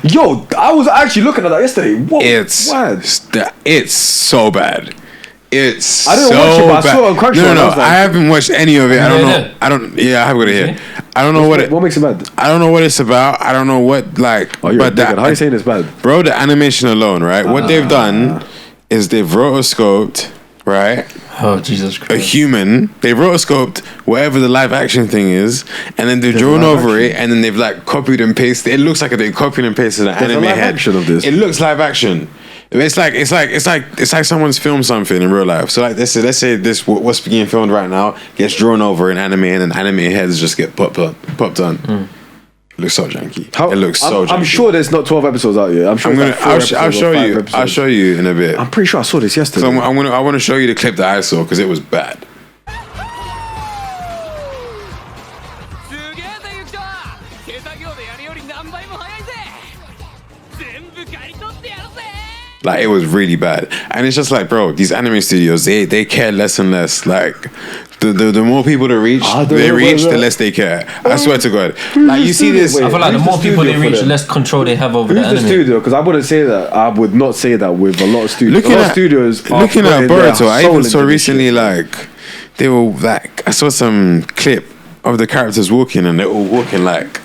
Yo, I was actually looking at that yesterday. Whoa, It's what? it's so bad. It's I didn't so watch it, but I bad. saw it on Crunchyroll No, and I no, was like- I haven't watched any of it. I don't Yeah, know. yeah. I don't. Yeah, I have got it here. I don't know What makes it bad? I don't know what it's about. I don't know what like. Oh, you're a but dickhead. How are you saying it's bad? bro, the animation alone, right? What they've done is they've rotoscoped right? Oh, Jesus A Christ. human. They rotoscoped whatever the live action thing is, and then they've drawn live over action. it, and then they've like copied and pasted. It looks like they copied and pasted an There's a anime live head. action of this. It looks live action. It's like someone's filmed something in real life. So like let's say this what's being filmed right now gets drawn over in anime, and then anime heads just get popped on. It looks so janky. It looks so janky. I'm sure there's not 12 episodes out yet. I'm sure. I'll show you. I'll show you in a bit. I'm pretty sure I saw this yesterday. So I want to show you the clip that I saw because it was bad. Like it was really bad, and it's just like, bro, these anime studios, they care less and less. Like the more people they reach, the less they care. I swear to God. Like you see this, I feel like the Who's more the people they studio for reach, them? less control they have over the Who's the anime. studio? Because I wouldn't say that. I would not say that with a lot of studios. looking a lot at of studios. are looking at putting their Boruto, I soul even into saw this recently shit. like they were like I saw some clip of the characters walking, and they're all walking like.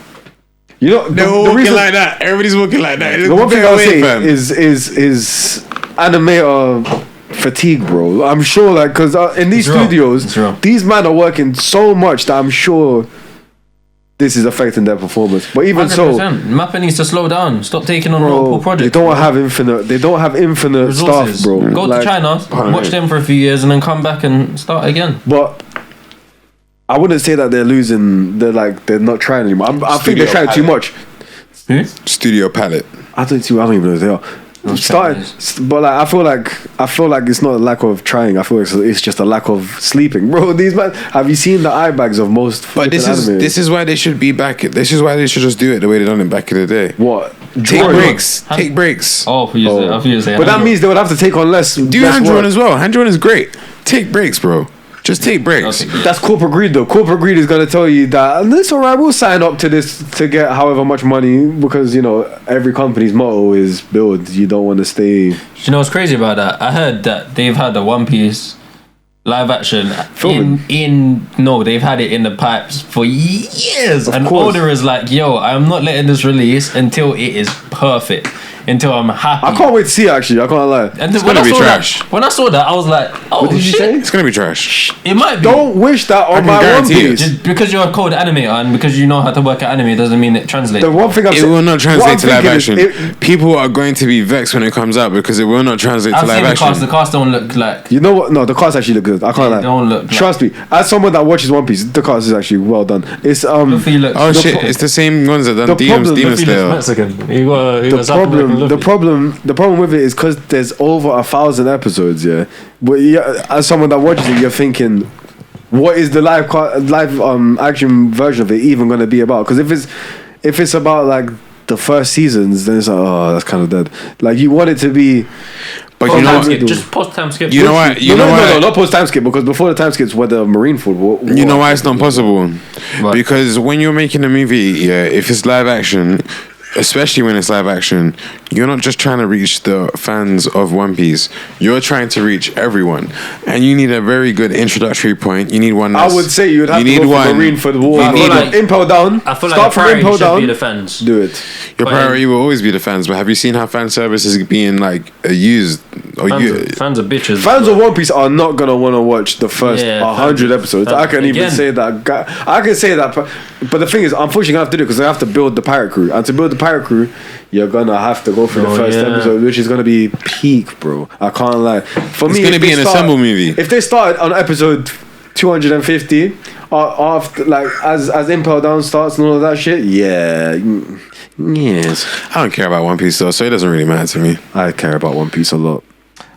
You know, They're all walking like that. Everybody's walking like that. The one thing I'll say fam. is animator fatigue, bro. I'm sure, like, because in these It's real. studios, It's real. these men are working so much that I'm sure this is affecting their performance. But even so, 100%. Mappa needs to slow down. Stop taking on bro, multiple projects. they don't have infinite. They don't have infinite resources. stuff, bro. Go Like, to China, watch them for a few years, and then come back and start again. But I wouldn't say that they're losing. They're not trying anymore. I think Studio they're trying too much. Who? Studio palette. I don't even know if they are. Starting, but like I feel like it's not a lack of trying. I feel like it's just a lack of sleeping, bro. These man, have you seen the eye bags of most? But this flipping anime? is why they should be back. This is why they should just do it the way they done it back in the day. What Take drawing? breaks. Take breaks. Oh, for you say, I thought you say But that hand means they would have to take on less. Do less hand drawing work. as well. Hand drawing is great. Take breaks, bro. Just take breaks. draw. That's corporate greed, though. Corporate greed is gonna tell you that and it's alright. We'll sign up to this to get however much money because you know every company's motto is build. You don't want to stay. Do you know what's crazy about that? I heard that they've had the One Piece live action Filming. no, they've had it in the pipes for years, and course. Oda is like, yo, I'm not letting this release until it is perfect, until I'm happy. I can't wait to see it, actually. I can't lie. And It's when gonna I be saw trash. that, when I saw that, I was like, oh What did you shit, say? It's gonna be trash. it might be. Don't wish that on can my One guarantee it. Piece. Just because you're a code animator and because you know how to work at anime doesn't mean it translates. The one thing I'm It saying, will not what translate I'm to live thinking is action. People are going to be vexed when it comes out because it will not translate to I've live seen the action. cast. The cast don't look like. You know what? No, the cast actually look good. I can't lie. don't look like- Trust me. As someone that watches One Piece, the cast is actually well done. It's Luffy looks. Oh The shit! pro- It's the same ones that done the Demon problem- Demon Luffy Slayer. Mexican. He got the problem with it is because there's over 1,000 episodes. Yeah, but yeah, as someone that watches it, you're thinking, what is the live action version of it even going to be about? Because if it's about like the first seasons, then it's like, oh, that's kind of dead. Like you want it to be. But you know what? skip. Just post time skip. You know why? You know no, why? not post time skip because before the time skips were the Marineford. You know why it's not possible? Right. Because when you're making a movie, yeah, if it's live action, especially when it's live action, you're not just trying to reach the fans of One Piece. You're trying to reach everyone, and you need a very good introductory point. You need one. I would say you'd have to go for Marineford War. I feel like- Impel down. I feel like Start the from priority Impel should down. be the fans. Do it. Your But- priority will always be the fans, but have you seen how fan service is being like used or used? Fans are bitches. Fans of One Piece are not gonna want to watch the first Yeah, 100 fans- episodes. fans- I can even again. say that. I can say that, but the thing is, unfortunately, I have to do it because I have to build the pirate crew, and to build the pirate crew, you're gonna have to go through the Oh, first yeah. episode, which is gonna be peak, bro. I can't lie. For It's me, gonna if be they an start- assemble movie. If they started on episode 250, after like as Impel Down starts and all of that shit, yeah, yes, I don't care about One Piece though, so it doesn't really matter to me. I care about One Piece a lot.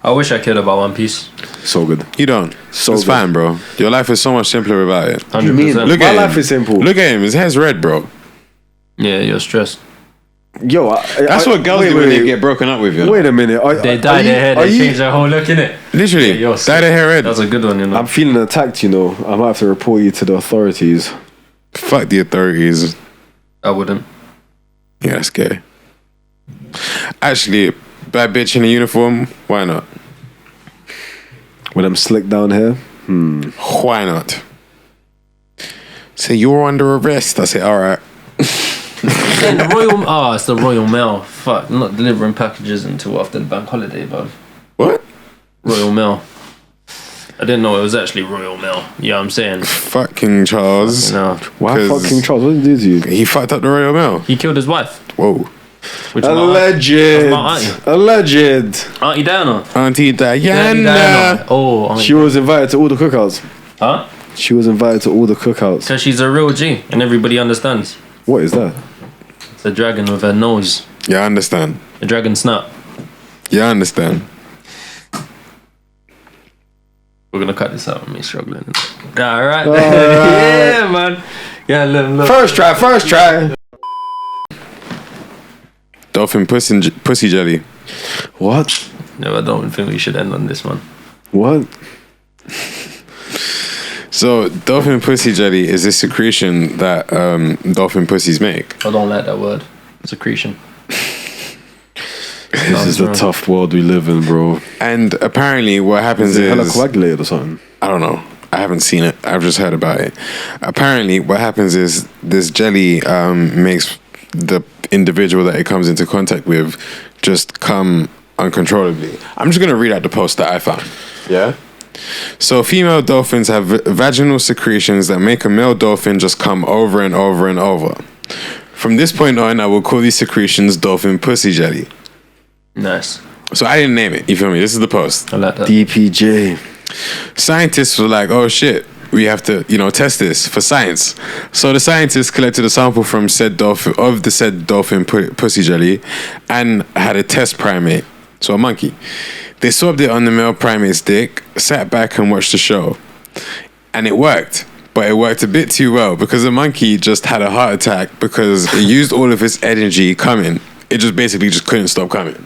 I wish I cared about One Piece. So good. You don't. So it's good. fine, bro. Your life is so much simpler without it. 100%. Look My at life him. is simple. Look at him. His hair's red, bro. Yeah, you're stressed. Yo, That's what girls do when they get broken up with you. Wait a minute. They dye their hair, they change their whole look, innit? Literally, Yeah, you're dye their hair red. That's a good one, you know. I'm feeling attacked, you know. I might have to report you to the authorities. Fuck the authorities. I wouldn't. Yeah, that's gay. Actually, bad bitch in a uniform. Why not? With them slick down hair. Why not? Say you're under arrest. I say, all right. Yeah, the Royal... Oh, it's the Royal Mail. Fuck, not delivering packages until after the bank holiday, bro. What? Royal Mail. I didn't know it was actually Royal Mail. You know what I'm saying? Fuck King Charles. No. Why 'Cause fuck King Charles? What did he do to you? He fucked up the Royal Mail. He killed his wife. Whoa. Which Alleged. Alleged. Auntie Diana. Auntie Diana. Oh, Auntie She was invited to all the cookouts. Huh? She was invited to all the cookouts. Because she's a real G and everybody understands. What is that? It's a dragon with a nose. Yeah, I understand. A dragon snap. Yeah, I understand. We're gonna cut this out with me struggling. Alright. Yeah, man. Yeah, look. First try. Dolphin pussy jelly. What? No, I don't think we should end on this one. What? So, dolphin pussy jelly is this secretion that dolphin pussies make. I don't like that word. Secretion. This is a tough world we live in, bro. And apparently what happens Is it hella is... coagulated or something? I don't know. I haven't seen it. I've just heard about it. Apparently what happens is this jelly makes the individual that it comes into contact with just come uncontrollably. I'm just going to read out the post that I found. Yeah? So female dolphins have vaginal secretions that make a male dolphin just come over and over and over. From this point on, I will call these secretions dolphin pussy jelly. Nice. So I didn't name it. You feel me? This is the post. I like that. DPJ. Scientists were like, oh shit, we have to, test this for science. So the scientists collected a sample from said dolphin, of the said dolphin pussy jelly, and had a test primate, so a monkey. They swabbed it on the male primate's dick, sat back and watched the show. And it worked. But it worked a bit too well because the monkey just had a heart attack because it used all of its energy coming. It just basically just couldn't stop coming.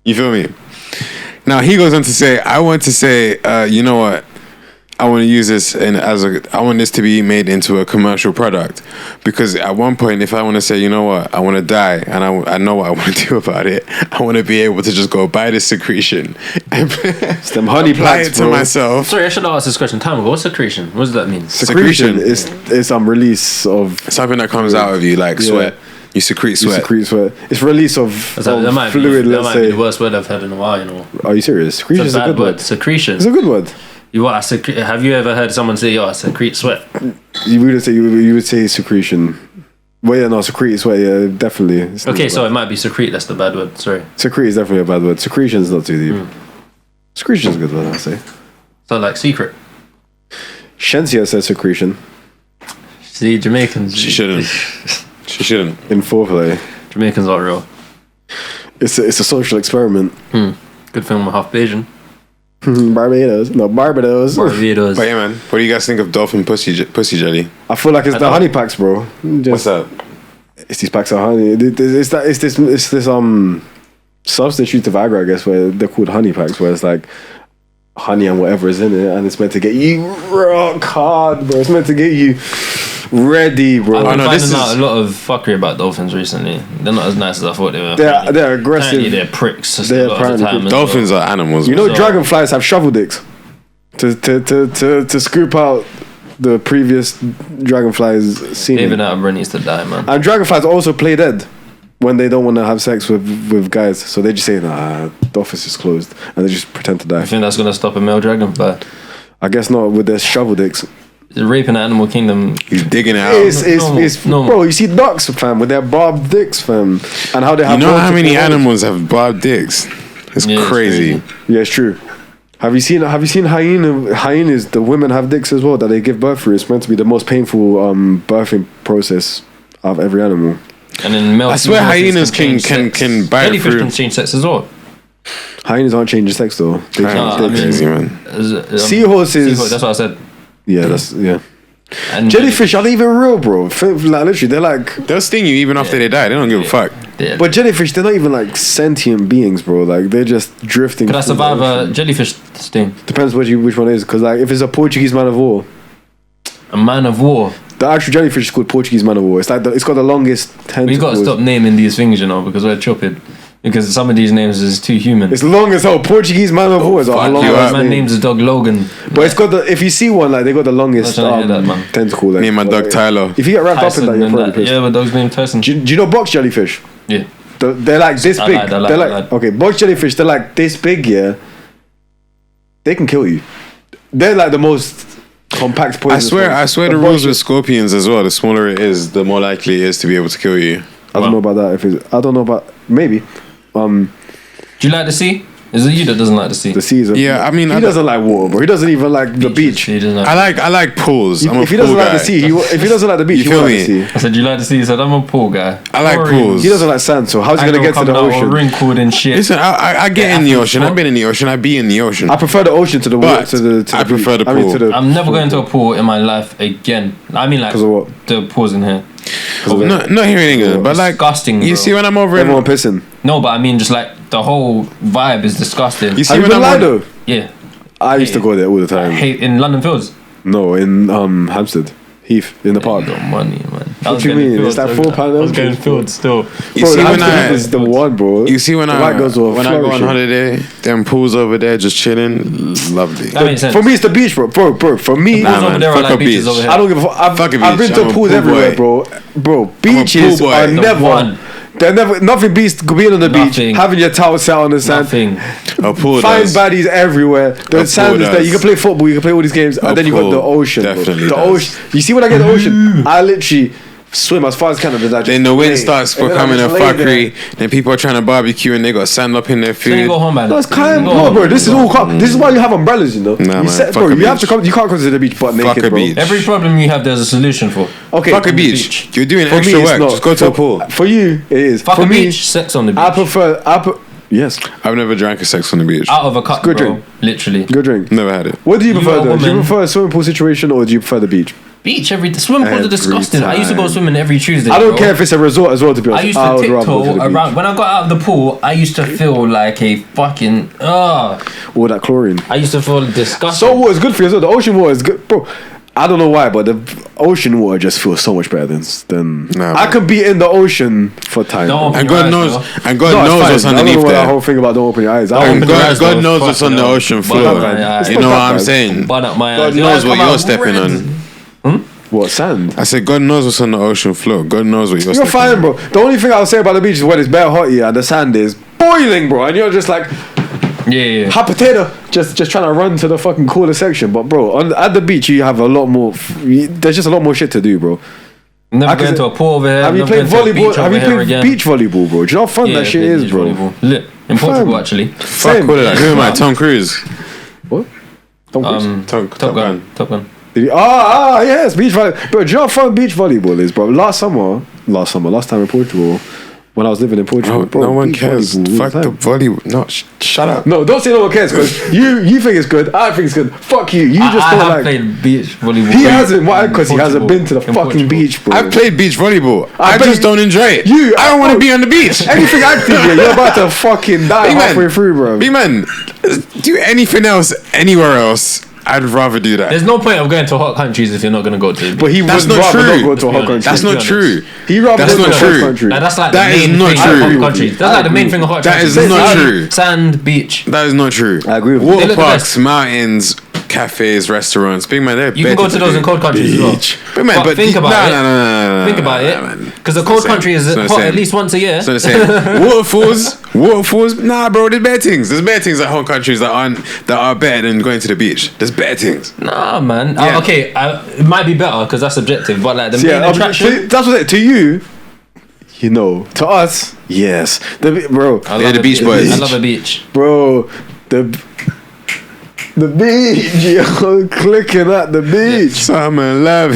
You feel me? Now he goes on to say, I want to say, you know what? I want to use this I want this to be made into a commercial product, because at one point, if I want to say, you know what, I want to die and I know what I want to do about it, I want to be able to just go buy this secretion and It's them honey apply plants, it to bro. myself. Sorry, I should have asked this question time ago. What's secretion? What does that mean? Secretion is release of Something that comes out of you like sweat. You secrete you sweat. secrete sweat. It's release of That might fluid. be, that Let's might be say. the worst word I've heard in a while. Are you serious? Secretion It's is a a bad good word. word. Secretion. It's a good word. Have you ever heard someone say, "Yo, I secrete sweat"? You wouldn't say you would say secretion. Well, yeah, no, secrete sweat. Yeah, definitely. It's not Okay, bad. so it might be secrete. That's the bad word. Sorry. Secrete is definitely a bad word. Secretion is not too deep. Secretion is a good word, I'd say. So like secret. Shensia says secretion See, Jamaicans. She shouldn't. She shouldn't. in foreplay. Jamaicans are real. It's a social experiment. Good film with half Bayesian. Barbados. Barbados. But yeah, man, what do you guys think of dolphin pussy jelly? I feel like it's the don't- honey packs, bro. What's that? It's these packs of honey. It's this substitute to Viagra, I guess, where they're called honey packs, where it's like honey and whatever is in it, and it's meant to get you rock hard, bro. It's meant to get you ready, bro. I've been no, this finding out is- a lot of fuckery about dolphins recently. They're not as nice as I thought they were. They're aggressive. Apparently they're pricks. They're a lot of the apparently time as Dolphins well. are animals. You know, man. So- dragonflies have shovel dicks to scoop out the previous dragonflies semen. David Attenborough needs to die, man. And dragonflies also play dead when they don't want to have sex with guys. So they just say, nah, the office is closed. And they just pretend to I die. think that's gonna stop a male dragonfly. I guess not with their shovel dicks. The rape in the animal kingdom. He's digging it out. It's normal. bro, you see ducks, fam, with their barbed dicks, fam. And how they have You know how many multiple- animals have barbed dicks? It's Yeah, it's crazy. Yeah, it's true. Have you seen hyenas? The women have dicks as well that they give birth through. It's meant to be the most painful birthing process of every animal. And then male. I swear dolphins hyenas change sex. can bite Jellyfish through. can change sex as well. Hyenas aren't changing sex though. They Right. can't- No, I they- mean- Crazy, man. Seahorses. That's what I said. Yeah, that's yeah. And Jellyfish aren't even real, bro. Like literally, they're like. They'll sting you even after they die. They don't give a fuck. Yeah. But jellyfish, they're not even like sentient beings, bro. Like they're just drifting. Could I through the survive a ocean. jellyfish sting? Depends which one it is, because like if it's a Portuguese man of war, A man of war. the actual jellyfish is called Portuguese man of war. It's like it's got the longest tentacles. We got to stop naming these things, you know, because we're chopping. Because some of these names is too human. It's long as hell. Portuguese man of war is a fuck long you ass up. My name. name's a dog Logan. But it's got the. If you see one, like they got the longest I'm trying to hear that, man. tentacle. Like, Me and my dog Tyler. If you get wrapped up in Tyson that, you're and probably that. pissed. Yeah, but dog's named Tyson. Do you know box jellyfish? Yeah. They're like this I big. lied, They're like I lied. okay, box jellyfish. They're like this big. Yeah, they can kill you. they're like the most compact poison. I swear the rules with scorpions as well. The smaller it is, the more likely it is to be able to kill you. I don't know about that. I don't know about maybe. Do you like the sea? Is it you that doesn't like the sea? The sea is Yeah, I mean, he doesn't like water, bro. He doesn't even like the beach. He doesn't like I like pools. I'm a If he pool doesn't like guy. the sea, if he doesn't like the beach, You he feel won't me? like the sea. I said, you like the sea? He said, I'm a pool guy. I like Boring. pools. He doesn't like sand, so how's he I gonna know get to the coming out all ocean? wrinkled and shit. Listen, I get in the ocean. I've been in the ocean. I be in the ocean. I prefer the ocean to the water. But To the I prefer beach. the I mean, pool. to the I'm never going to a pool in my life again. I mean, like, 'Cause of what? the pools in here. Not here in England, but like Disgusting, you bro. see when I'm over everyone in, pissing. No, but I mean, just like, the whole vibe is disgusting. you see Have you when been I'm lied on, though? Yeah. I used to go there all the I time. hate in London Fields. No, in Hampstead Heath in the park. You got money, man. What you mean? It's like £4 I was getting entry. filled still. you Bro, see when Hampstead I is the one, bro. you see when The I white girls were when I go on flourishing. holiday, them pools over there just chilling, lovely. That makes sense. For me, it's the beach, bro. Bro, for me, Nah, Pools over man, there are fuck like a beaches beach. over here. I don't give a fuck. Fuck a I've beach. been to I'm a pools pool everywhere, boy. bro. Beaches pool boy. are The never. one. They're never. Nothing beats being on the beach, Nothing. having your towel set on the sand. Nothing. A pool Fine does. baddies everywhere. The A sand pool is there. You does. can play football. You can play all these games, and then you got pool the ocean. Bro. definitely The does. ocean. You see when I get to the ocean, I literally swim as far as Canada. Then the wind starts becoming a fuckery. Then people are trying to barbecue and they got sand up in their Then you food. go home, man. No, it's kind You go of home. bro. This is all. This is why you have umbrellas, you know. Nah, you man, said, fuck bro, a you have to beach. come. You can't come to the beach butt Fuck naked, a bro. beach. Every problem you have, there's a solution for. Okay, Fuck a for beach. You're doing me, extra it's work. not. Just go to a pool. For you, it is. Fuck for a me, beach, sex on the beach. I prefer. Yes, I've never drank a sex on the beach. Out of a cup, Good bro. drink. Literally. good drink. Never had it. What do you You prefer are a though? Do you woman. prefer a swimming pool situation or do you prefer the beach? Beach swimming pools Every are disgusting. I used to go time. swimming every Tuesday. I don't bro. care if it's a resort as well. To be I honest, used I to would rather go tiptoe to the around. When I got out of the pool, I used to feel like a fucking. beach. All that chlorine. I used to feel disgusting. Salt water is good for you as well. The ocean water is good, bro. I don't know why, but the ocean water just feels so much better than. Nah, I man. could be in the ocean for time. No. And Your God eyes, knows, bro. and God No, it's knows fine. what's I don't know underneath what that there. whole thing about don't open your eyes. Don't I And open your eyes, God bro. knows what's on the Fucking oceen hell. floor. Bun up my eyes. You know what I'm Bun saying? Bun up my God eyes. Your knows eyes what come you're out stepping red. on. What sand? I said, God knows what's on the ocean floor. God knows what you're You're stepping fine, on. bro. The only thing I'll say about the beach is when it's bare hot here and the sand is boiling, bro, and you're just like Yeah. hot potato, just trying to run to the fucking cooler section. But bro, at the beach you have a lot more. There's just a lot more shit to do, bro. Never I going can- to a pool over here. Have you never played going to a volleyball? beach Have you over here played again. beach volleyball, bro? Do you know how fun Yeah, that shit played is, beach bro? volleyball. Lit. In Portugal, actually. Fuck Same. all of that. Who am I? Tom Cruise. What? Tom Cruise? Top Gun. Top Gun. Yes, beach volleyball. Bro, do you know how fun beach volleyball is, bro? Last time in Portugal, when I was living in Portugal, bro, No one beach cares. volleyball all Fuck the time. volleyball. No, shut up. No, don't say no one cares, because you think it's good. I think it's good. Fuck you. You just I don't have like. played beach volleyball. He hasn't. Why? Because he Portugal. hasn't been to the In fucking Portugal. beach, bro. I've played beach volleyball. I bet just don't enjoy it. I don't want to be on the beach. Anything active, yeah, you're about to fucking die Big halfway man, through, bro. Big man, do anything else anywhere else. I'd rather do that. There's no point of going to hot countries if you're not going to go to. But he That's would not rather true. not go to a hot country. That's be not honest. true. He rather That's go to not a hot true. country. Like, that's like That the is main not thing true. of I hot agree countries. with That's you. like the main thing of hot That countries. is not Sand, true. Sand, beach. That is not true. I agree with you. Water They look the parks, best. mountains, cafes, restaurants. Big man, they're You can go to those in cold countries as well. Big man, but think about it. No. Think about it. Because the cold country is hot at least once a year. So the same. Waterfalls. Nah, bro. There's better things. There's better things at home countries that are better than going to the beach. There's better things. Nah, man. Yeah. Okay, it might be better because that's subjective. But like the Yeah, main attraction. that's what to you. You know, to us, yes, bro. I They're love the a beach boys. I love a beach. Bro, the beach, yo, clicking at the beach. Summer love.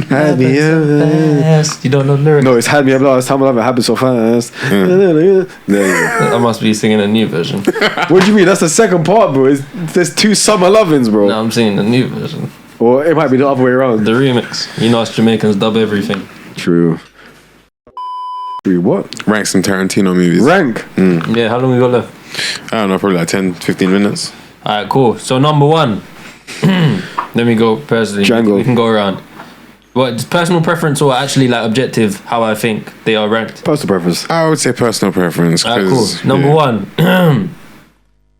Had me ever. Yes, you don't know lyrics. No, it's had me ever last time I love it happened so fast. There you go. I must be singing a new version. What do you mean? That's the second part, bro. There's two summer lovings, bro. No, I'm singing the new version. Or it might be the other way around. The remix. You know us Jamaicans dub everything. True. What? Rank some Tarantino movies. Rank. Yeah, how long we got left? I don't know, probably like 10, 15 minutes. Alright, cool. So number one. Let me go personally. Django. We can go around. What, just personal preference or actually like objective how I think they are ranked? Personal preference. I would say personal preference. Alright, cool. 'cause, Number yeah. one.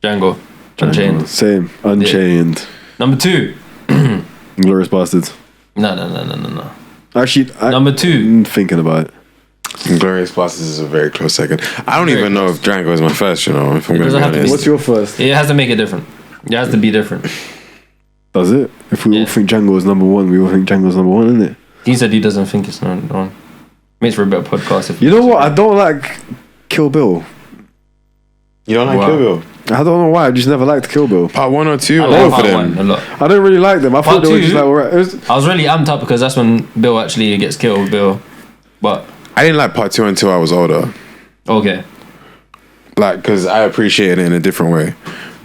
Django. Unchained. Same. Unchained. Number two. Glorious Bastards. No. Actually, Number two. I'm thinking about it. Glorious Bastards is a very close second. I don't Very even know if Django is my first, you know, if I'm going to doesn't be have to be. honest. What's your first? It has to make it different. It has to be different. Does it? If we all Yeah. think Django is number one, we all think Django's number one, isn't it? He said he doesn't think it's wrong. Makes for a better podcast. If You know what? I don't like Kill Bill. You don't like Wow. Kill Bill? I don't know why. I just never liked Kill Bill. Part 1 or 2 I or like both of part them? one a lot. I don't really like them. I thought Part they were two? just like alright. I was really amped up because that's when Bill actually gets killed. Bill, but I didn't like part 2 until I was older. okay, Like, because I appreciated it in a different way.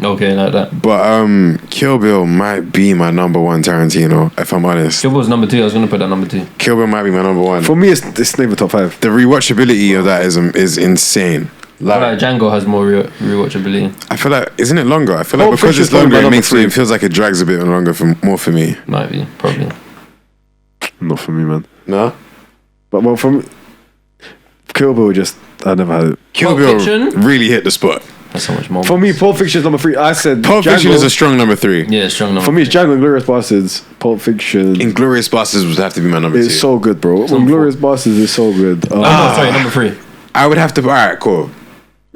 like that. But Kill Bill might be my number one Tarantino, if I'm honest. Kill Bill's number 2. I was gonna put that number 2. Kill Bill might be my number one. For me, it's never top 5. The rewatchability of that is insane. Like Like, Django has more rewatchability. I feel like, isn't it longer? I feel like Pulp because Fiction's it's longer, probably my it number makes three. it feels like it drags a bit longer for me. Might be probably. Not for me, man. No? But well, for me, Kill Bill I never had it. Kill Pulp Bill Fiction? really hit the spot. That's so much more. For me, Pulp Fiction is number 3. I said Pulp Fiction Django. is a strong number 3. yeah, strong number. For me, it's Django and Glorious Bastards. Pulp Fiction Inglourious Bastards would have to be my number 2. is so good, bro. Glorious Bastards is so good. Oh, no, sorry, number 3. I would have to. All right, cool.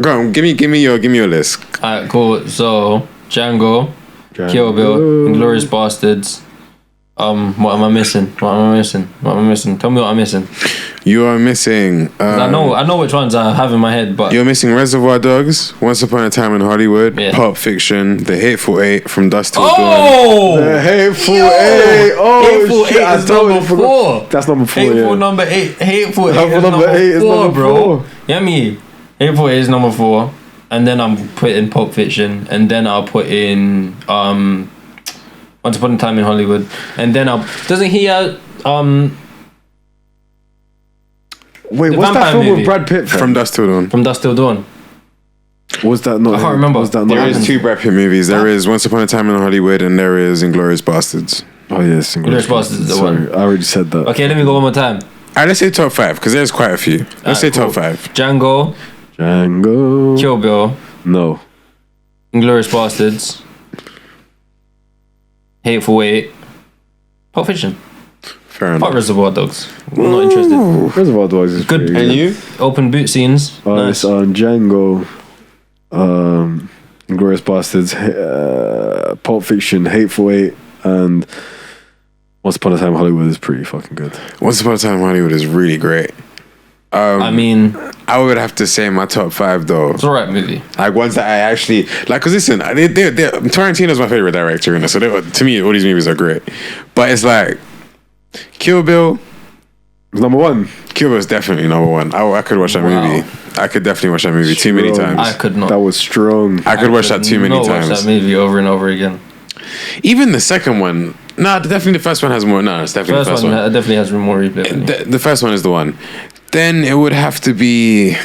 Go on, give me your list. Alright, cool. So Django, Kill Bill, Inglourious Bastards. What am I missing? Tell me what I'm missing. You are missing. 'Cause I know which ones I have in my head, but You're missing Reservoir Dogs, Once Upon a Time in Hollywood, Yeah. Pulp Fiction, The Hateful Eight, From Dusk Till Dawn. oh, The Hateful Eight. Oh, Hateful shit. Eight I is totally number forgot. 4. That's number 4. Hateful Yeah. number 8. Hateful 8 Hateful is number number 8 is 4, number bro. 4. Yeah, me. Hateful 8 is number 4, and then I'm putting Pulp Fiction, and then I'll put in Once Upon a Time in Hollywood, and then doesn't he Wait, The what's that vampire film movie. with Brad Pitt? fam? From Dusk Till Dawn. From Dusk Till Dawn? Was that not? I can't remember. Was that not? There is 2 Brad Pitt movies. There is Once Upon a Time in Hollywood, and there is Inglourious Bastards. Oh yes, Inglourious Bastards is the Sorry, one. I already said that. Okay, let me go one more time. Alright, let's say top 5 because there's quite a few. Let's say cool. top 5. Django, Django. Kill Bill, No. Inglourious Bastards, Hateful Eight, Pulp Fiction, Fair Fuck enough. Reservoir Dogs. I'm not interested. Reservoir Dogs is Good. pretty And good. you? Open boot scenes. It's Nice. Django, Glorious Bastards, Pulp Fiction, Hateful Eight, and Once Upon a Time in Hollywood is pretty fucking good. Once Upon a Time in Hollywood is really great. I mean, I would have to say my top 5 though. it's alright movie. Like ones that I actually like, cause listen, Tarantino's my favorite director, so to me, all these movies are great. But it's like Kill Bill. Number 1. Kill Bill is definitely number 1. I could watch that Wow. movie. I could definitely watch that movie too many Strong. times. I could not. That was strong. I could watch that too many not times. Watch that movie over and over again. Even the second one, definitely the first one has more. No, it's definitely First the one first one. definitely has more replay. for me. The first one is the one. Then it would have to be.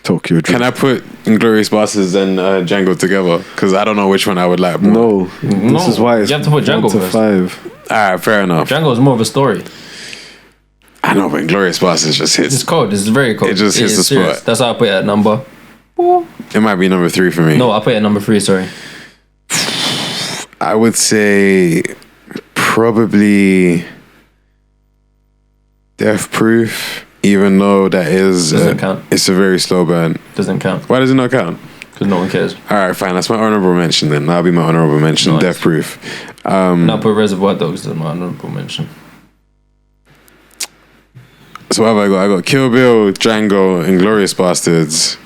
Tokyo Drift. Can I put Inglourious Bastards and Django together? Because I don't know which one I would like more. No. This is why it's You have to put Django 1 to first. 5. Alright, fair enough. Django is more of a story. I know, but Inglourious Bastards just It's hits. cold. It's very cold. It just hits is the serious. spot. That's how I put it at number. It might be number 3 for me. No, I put it at number 3. Sorry. I would say probably Death Proof, even though that is Doesn't count. it's a very slow burn. Doesn't count Why does it not count? because no one cares. All right, fine. That's my honorable mention then. That'll be my honorable mention. Nice. Death Proof. Now put Reservoir Dogs as my honorable mention. So what have I got? I got Kill Bill, Django, Inglourious Bastards.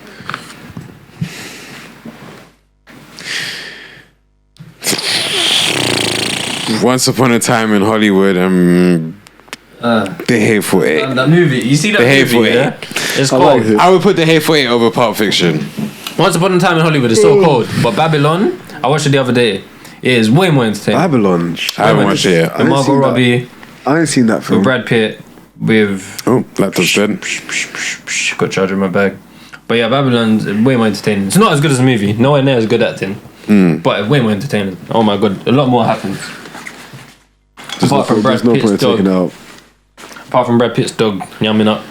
Once Upon a Time in Hollywood and The Hateful Eight. That movie. You see that The Hateful movie? Eight. Yeah? It's I cold. like it. I would put The Hateful Eight over Pulp Fiction. Once Upon a Time in Hollywood is so cold, but Babylon, I watched it the other day. It is way more entertaining. Babylon. I haven't watched it yet. I didn't Margot see that. Robbie, I ain't seen that film. with Brad Pitt, with Oh, laptop's dead. got charger in my bag. But yeah, Babylon's way more entertaining. It's not as good as a movie. Nowhere near as good acting. But way more entertaining. Oh my god, a lot more happens. Apart from Brad There's no Pitt's point taking dog. out. Apart from Brad Pitt's dog yamming up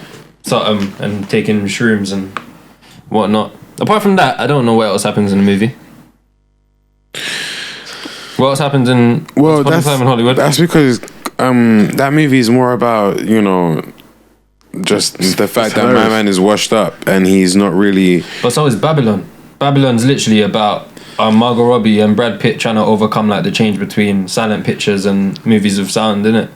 something and taking shrooms and whatnot. Apart from that, I don't know what else happens in the movie. What else happens in Well, Once Upon a that's Time in Hollywood? That's because that movie is more about just the fact that my hilarious. man is washed up and he's not really. But so is Babylon. Babylon's literally about Margot Robbie and Brad Pitt trying to overcome like the change between silent pictures and movies with sound, innit?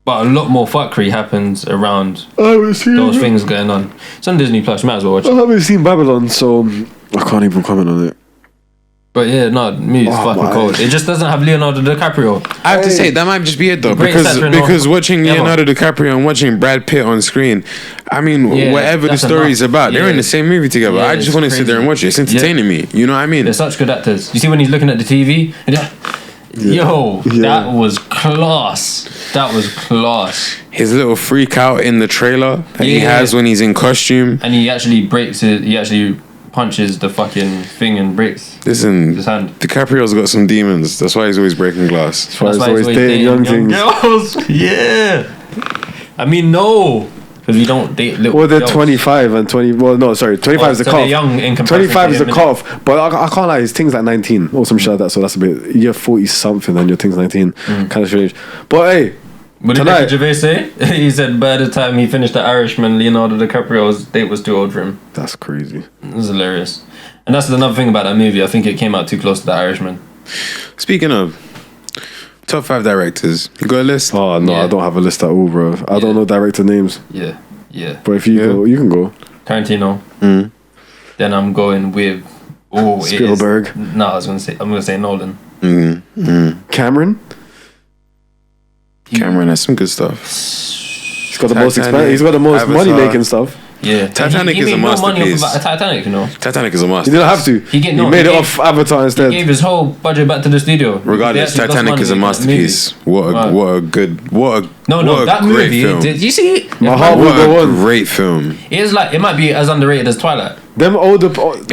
But a lot more fuckery happens around those things going on. It's on Disney Plus. You might as well watch I it. haven't seen Babylon, so I can't even comment on it. But yeah, no, movie's fucking my. cold. It just doesn't have Leonardo DiCaprio. I have to say that might just be it though, Greatest actor in all- because watching ever. Leonardo DiCaprio and watching Brad Pitt on screen, I mean, Yeah, whatever the that's story is enough. about, they're Yeah. in the same movie together. Yeah, I just it's want to sit there and watch it. It's entertaining me. You know what I mean? They're such good actors. You see when he's looking at the TV? And yo, that was class. That was class. His little freak out in the trailer that he Yeah. has when he's in costume. And he actually breaks it. He actually punches the fucking thing and breaks Listen, his hand. DiCaprio's got some demons. That's why he's always breaking glass. That's why he's always dating young things. girls. Yeah. I mean, no. Because we don't date little Well, they're girls. 25 and 20. Well, no, sorry, 25 is the so cutoff. they're young in comparison 25 to is the him, innit? cutoff. But I can't lie, his thing's like 19 or some shit like that. So that's a bit. You're 40 something and your thing's 19. Kind of strange. But hey, What did tonight- Ricky Gervais say? He said by the time he finished The Irishman, Leonardo DiCaprio's date was too old for him. that's crazy. It was hilarious. And that's another thing about that movie. I think it came out too close to The Irishman. Speaking of top 5 directors, you got a list? Oh no, Yeah. I don't have a list at all, bro. I don't know director names. Yeah. Yeah. But if you go, you can go. Tarantino. Then I'm going with Spielberg. No, I'm gonna say Nolan. Cameron. Cameron has some good stuff. He's got the most Titanic, He's got the most Avatar. money making stuff. Yeah. Titanic he is a made no money masterpiece. off of Titanic, you know. Titanic is a He master. didn't have to. He made it gave- off Avatar instead. He gave his whole budget back to the studio. Regardless, They actually lost Titanic money is a making that masterpiece. movie. What a That great movie. film. Did you see it? My heart will What go a on. great film. It is like it might be as underrated as Twilight. Them older. What?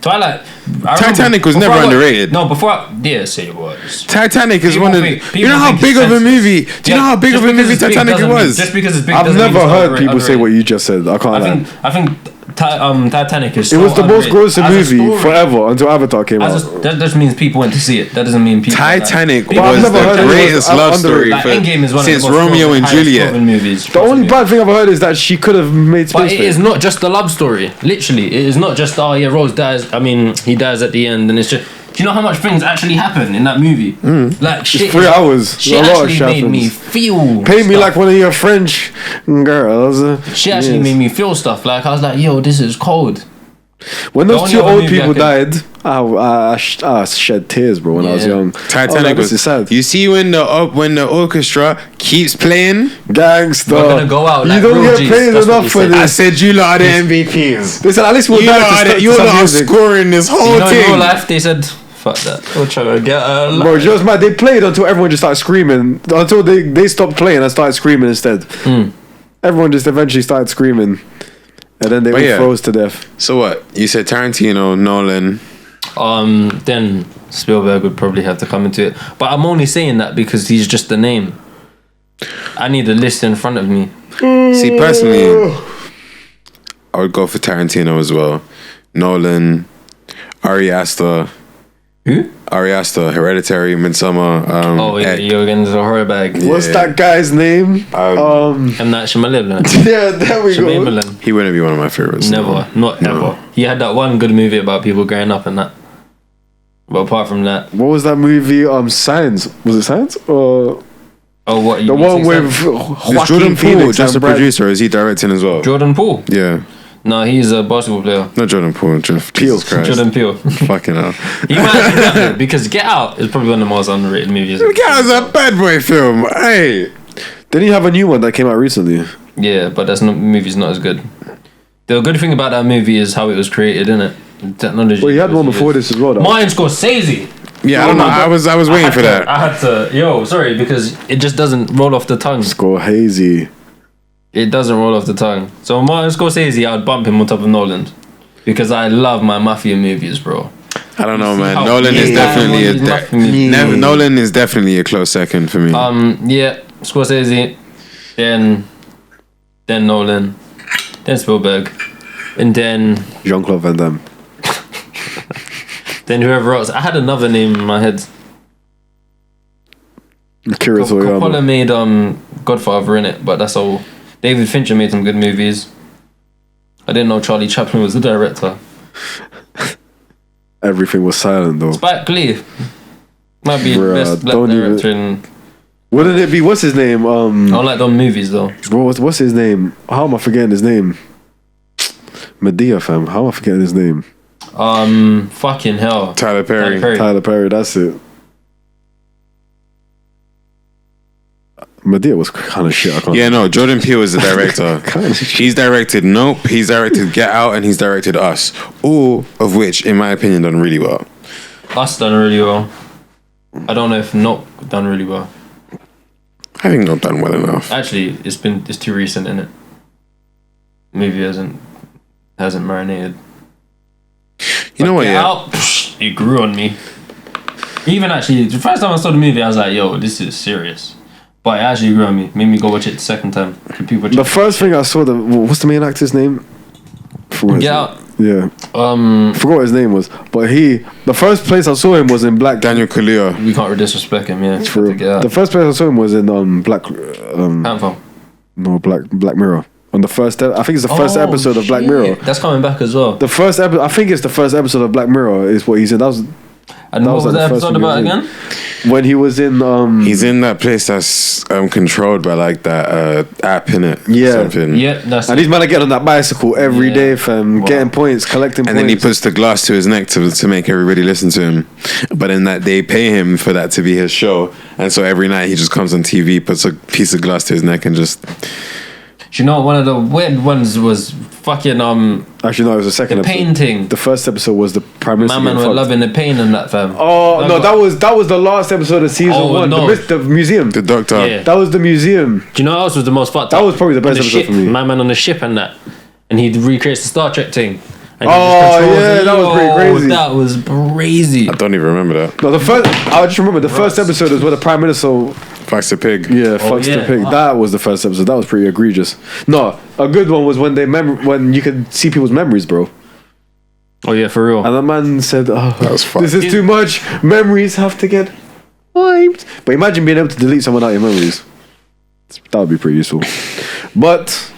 Twilight. I Titanic remember was before never I got- underrated. No, say it was. Titanic is People one of. think- You people know how think big it's of a sensitive. movie? Do you know how big Just of a because movie it's big Titanic it doesn't mean- was? Just because it's big. I've doesn't mean never it's heard underrated. people say what you just said. I can't lie. I think Titanic is. It so was the most underrated. grossing As a movie story, forever until Avatar came out. That just means people went to see it. That doesn't mean people. Titanic people- I've was never heard the it was greatest love story Like, for, Endgame is one since of the most Romeo and highest Juliet. grossing movies. The only bad thing I've heard is that she could have made But Space it is Race. not just the love story. Literally, it is not just Rose dies. I mean, he dies at the end, and it's just. Do you know how much things actually happen in that movie? Like shit. 3 hours. She A lot of actually shit made me happens. feel. Pay me stuff. like one of your French girls. She actually Yes. made me feel stuff. Like I was like, yo, this is cold. When The those only two other old movie I people could- died, I shed tears, bro. When I was Yeah. young, Titanic this was is sad. You see when the orchestra keeps playing. Gangster. We're gonna go out like you don't real get Gs. paid That's what enough he for said. I this. said you lot are the MVPs. They said at least we'll You die lot to you some lot are music. scoring this whole You know, in real thing. life, they said, "Fuck that." We're trying to get a life. Bro, just mad. They played until everyone just started screaming. Until they stopped playing and started screaming instead. Everyone just eventually started screaming, and then they But all yeah. froze to death. So what? You said Tarantino, Nolan. Then Spielberg would probably have to come into it. But I'm only saying that because he's just a name. I need a list in front of me. See, personally, I would go for Tarantino as well. Nolan, Ari Aster. Who? Ari Aster, Hereditary, Midsommar. Oh, yeah, Egg. you're getting the horror bag. What's Yeah. that guy's name? M. Night Shyamalan. Yeah, there we go. Shyamalan. He wouldn't be one of my favorites. Never, not No. ever. He had that one good movie about people growing up and that. But apart from that, What was that movie? Science. Was it Science? Or oh, what? the one with Is Joaquin Jordan Poole Phoenix just a and Brad- producer? Or is he directing as well? Jordan Poole. Yeah. No, he's a basketball player. Not Jordan Poole. Jesus Christ. Jordan Peele. Fucking hell. He might have been that good because Get Out is probably one of the most underrated movies. That was a bad boy film. Hey. Didn't he have a new one that came out recently? Yeah, but movie's not as good. The good thing about that movie is how it was created, innit? The technology. Well, he had was one before used. this as well. Though. Martin Scorsese. Yeah, I don't know. I was waiting for that. I had to. Yo, sorry, because it just doesn't roll off the tongue. Score hazy. It doesn't roll off the tongue. So Martin Scorsese, I'd bump him on top of Nolan because I love my mafia movies, bro. I don't know, See man. how Nolan is big definitely that one is for me. Nolan is definitely a close second for me. Yeah, Scorsese, then Nolan, then Spielberg, and then Jean-Claude Van Damme. whoever else. I had another name in my head. Akira Coppola Toriyama. made Godfather in it, but that's all. David Fincher made some good movies. I didn't know Charlie Chaplin was the director. everything was silent though. Spike Lee might be the Bruh, best black don't director in. Wouldn't it be? What's his name? I don't like them movies though. What's his name? How am I forgetting his name? Medea, fam. How am I forgetting his name? Fucking hell. Tyler Perry. Tyler Perry. That's it. Medea was kind of shit. I can't Yeah, no, Jordan Peele is the director. He's directed Nope, he's directed Get Out, and he's directed Us. All of which, in my opinion, done really well. Us done really well. I don't know if Nope done really well. I think not done well enough. Actually, it's too recent, innit? Movie hasn't marinated. You know what? Get Yeah, Out, it grew on me. Even actually, the first time I saw the movie, I was like, "Yo, this is serious." But it actually grew on me. Made me go watch it the second time. The first thing I saw, what's the main actor's name? Get Out. Yeah. Forgot what his name was. But the first place I saw him was in Black. Daniel Kaluuya. We can't disrespect him, yeah. True. Get Out. The first place I saw him was in Black. Panther. No, Black Mirror. On the first, I think it's the first episode of Black Mirror. That's coming back as well. The first episode, I think it's the first episode of Black Mirror is what he said. And what was like the the first episode thing he about was in. again? When he was in He's in that place that's controlled by like that app in it. Yeah. Something. Yeah, that's and he's man to get on that bicycle every day, fam, getting points, collecting And points. then he puts the glass to his neck to make everybody listen to him. But in that they pay him for that to be his show. And so every night he just comes on TV, puts a piece of glass to his neck and just... Do you know one of the weird ones was fucking Actually, no, it was the second the episode. painting. The first episode was the Prime Minister. My man getting were fucked. loving the pain in that, fam. Oh no, that was the last episode of season Oh, 1. no. The museum. The doctor. Yeah. That was the museum. Do you know what else was the most fucked That up? was probably the best On episode ship, for me. My man on the ship and that. And he recreates the Star Trek thing. And he Oh, just controls yeah, it. that was pretty Yo, crazy. That was crazy. I don't even remember that. No, I just remember the first episode is where the Prime Minister Fucks the pig. fucks the pig. That was the first episode. That was pretty egregious. No, a good one was when when you could see people's memories, bro. Oh yeah, for real. And the man said, "Oh, That was fucked. this is too much. Memories have to get wiped." But imagine being able to delete someone out of your memories. That would be pretty useful. But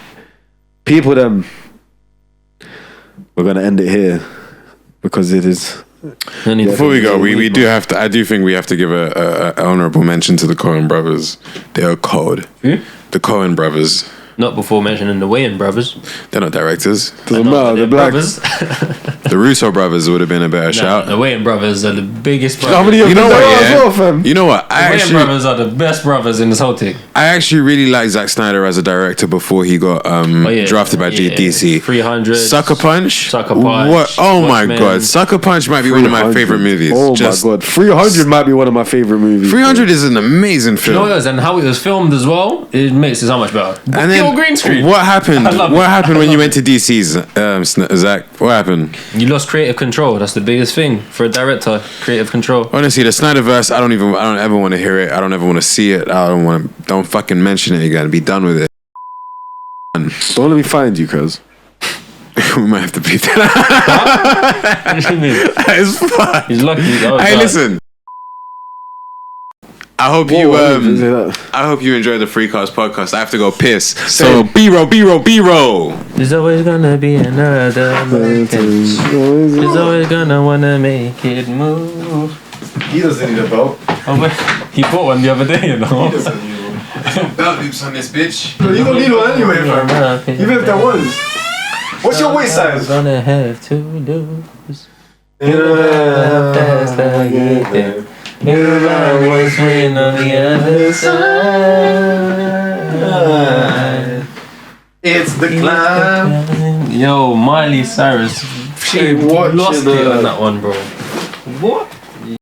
people, we're gonna end it here because it is. Before we go, we do have to. I do think we have to give a honorable mention to the Coen brothers. They are cold. Who? The Coen brothers. Not before mentioning the Wayans brothers. They're not directors. Doesn't matter. They're The black. brothers. The Russo brothers would have been a better Nah, shout. the Wayans brothers are the biggest brothers. How many of You them know there what? are as Yeah. well, fam? You know what? The Wayans brothers are the best brothers in this whole thing. I actually really like Zack Snyder as a director before he got drafted by DC. 300. Sucker Punch. Sucker Punch, What? Oh my Watchmen. god! Sucker Punch might be one of my 300. favorite movies. Oh Just- my god, 300 might be one of my favorite movies. 300 is an amazing You know what film. it is, and how it was filmed as well, it makes it so much better. And Pure then green screen. what happened? I love What it. happened when you went to DC's, Zach? What happened? You lost creative control. That's the biggest thing for a director. Creative control. Honestly, the Snyderverse. I don't ever want to hear it. I don't ever want to see it. Don't fucking mention it again. Be done with it. Don't let me find you, cuz. We might have to beat that. What do you mean? It's fine. He's lucky. Oh, Hey, God. listen. I hope you enjoyed the Freecast podcast. I have to go piss. So B-roll. There's always gonna be another American. There's always gonna wanna make it move. He doesn't need a belt. Oh, wait. He bought one the other day, you know. Belt loops on this bitch. You don't need one anyway, fam. Even if there was. What's your waist size? Gonna have to lose. Everybody was waiting on the other side. It's the climb. Yo, Miley Cyrus. She Hey, watch lost it, it on that one, bro. What?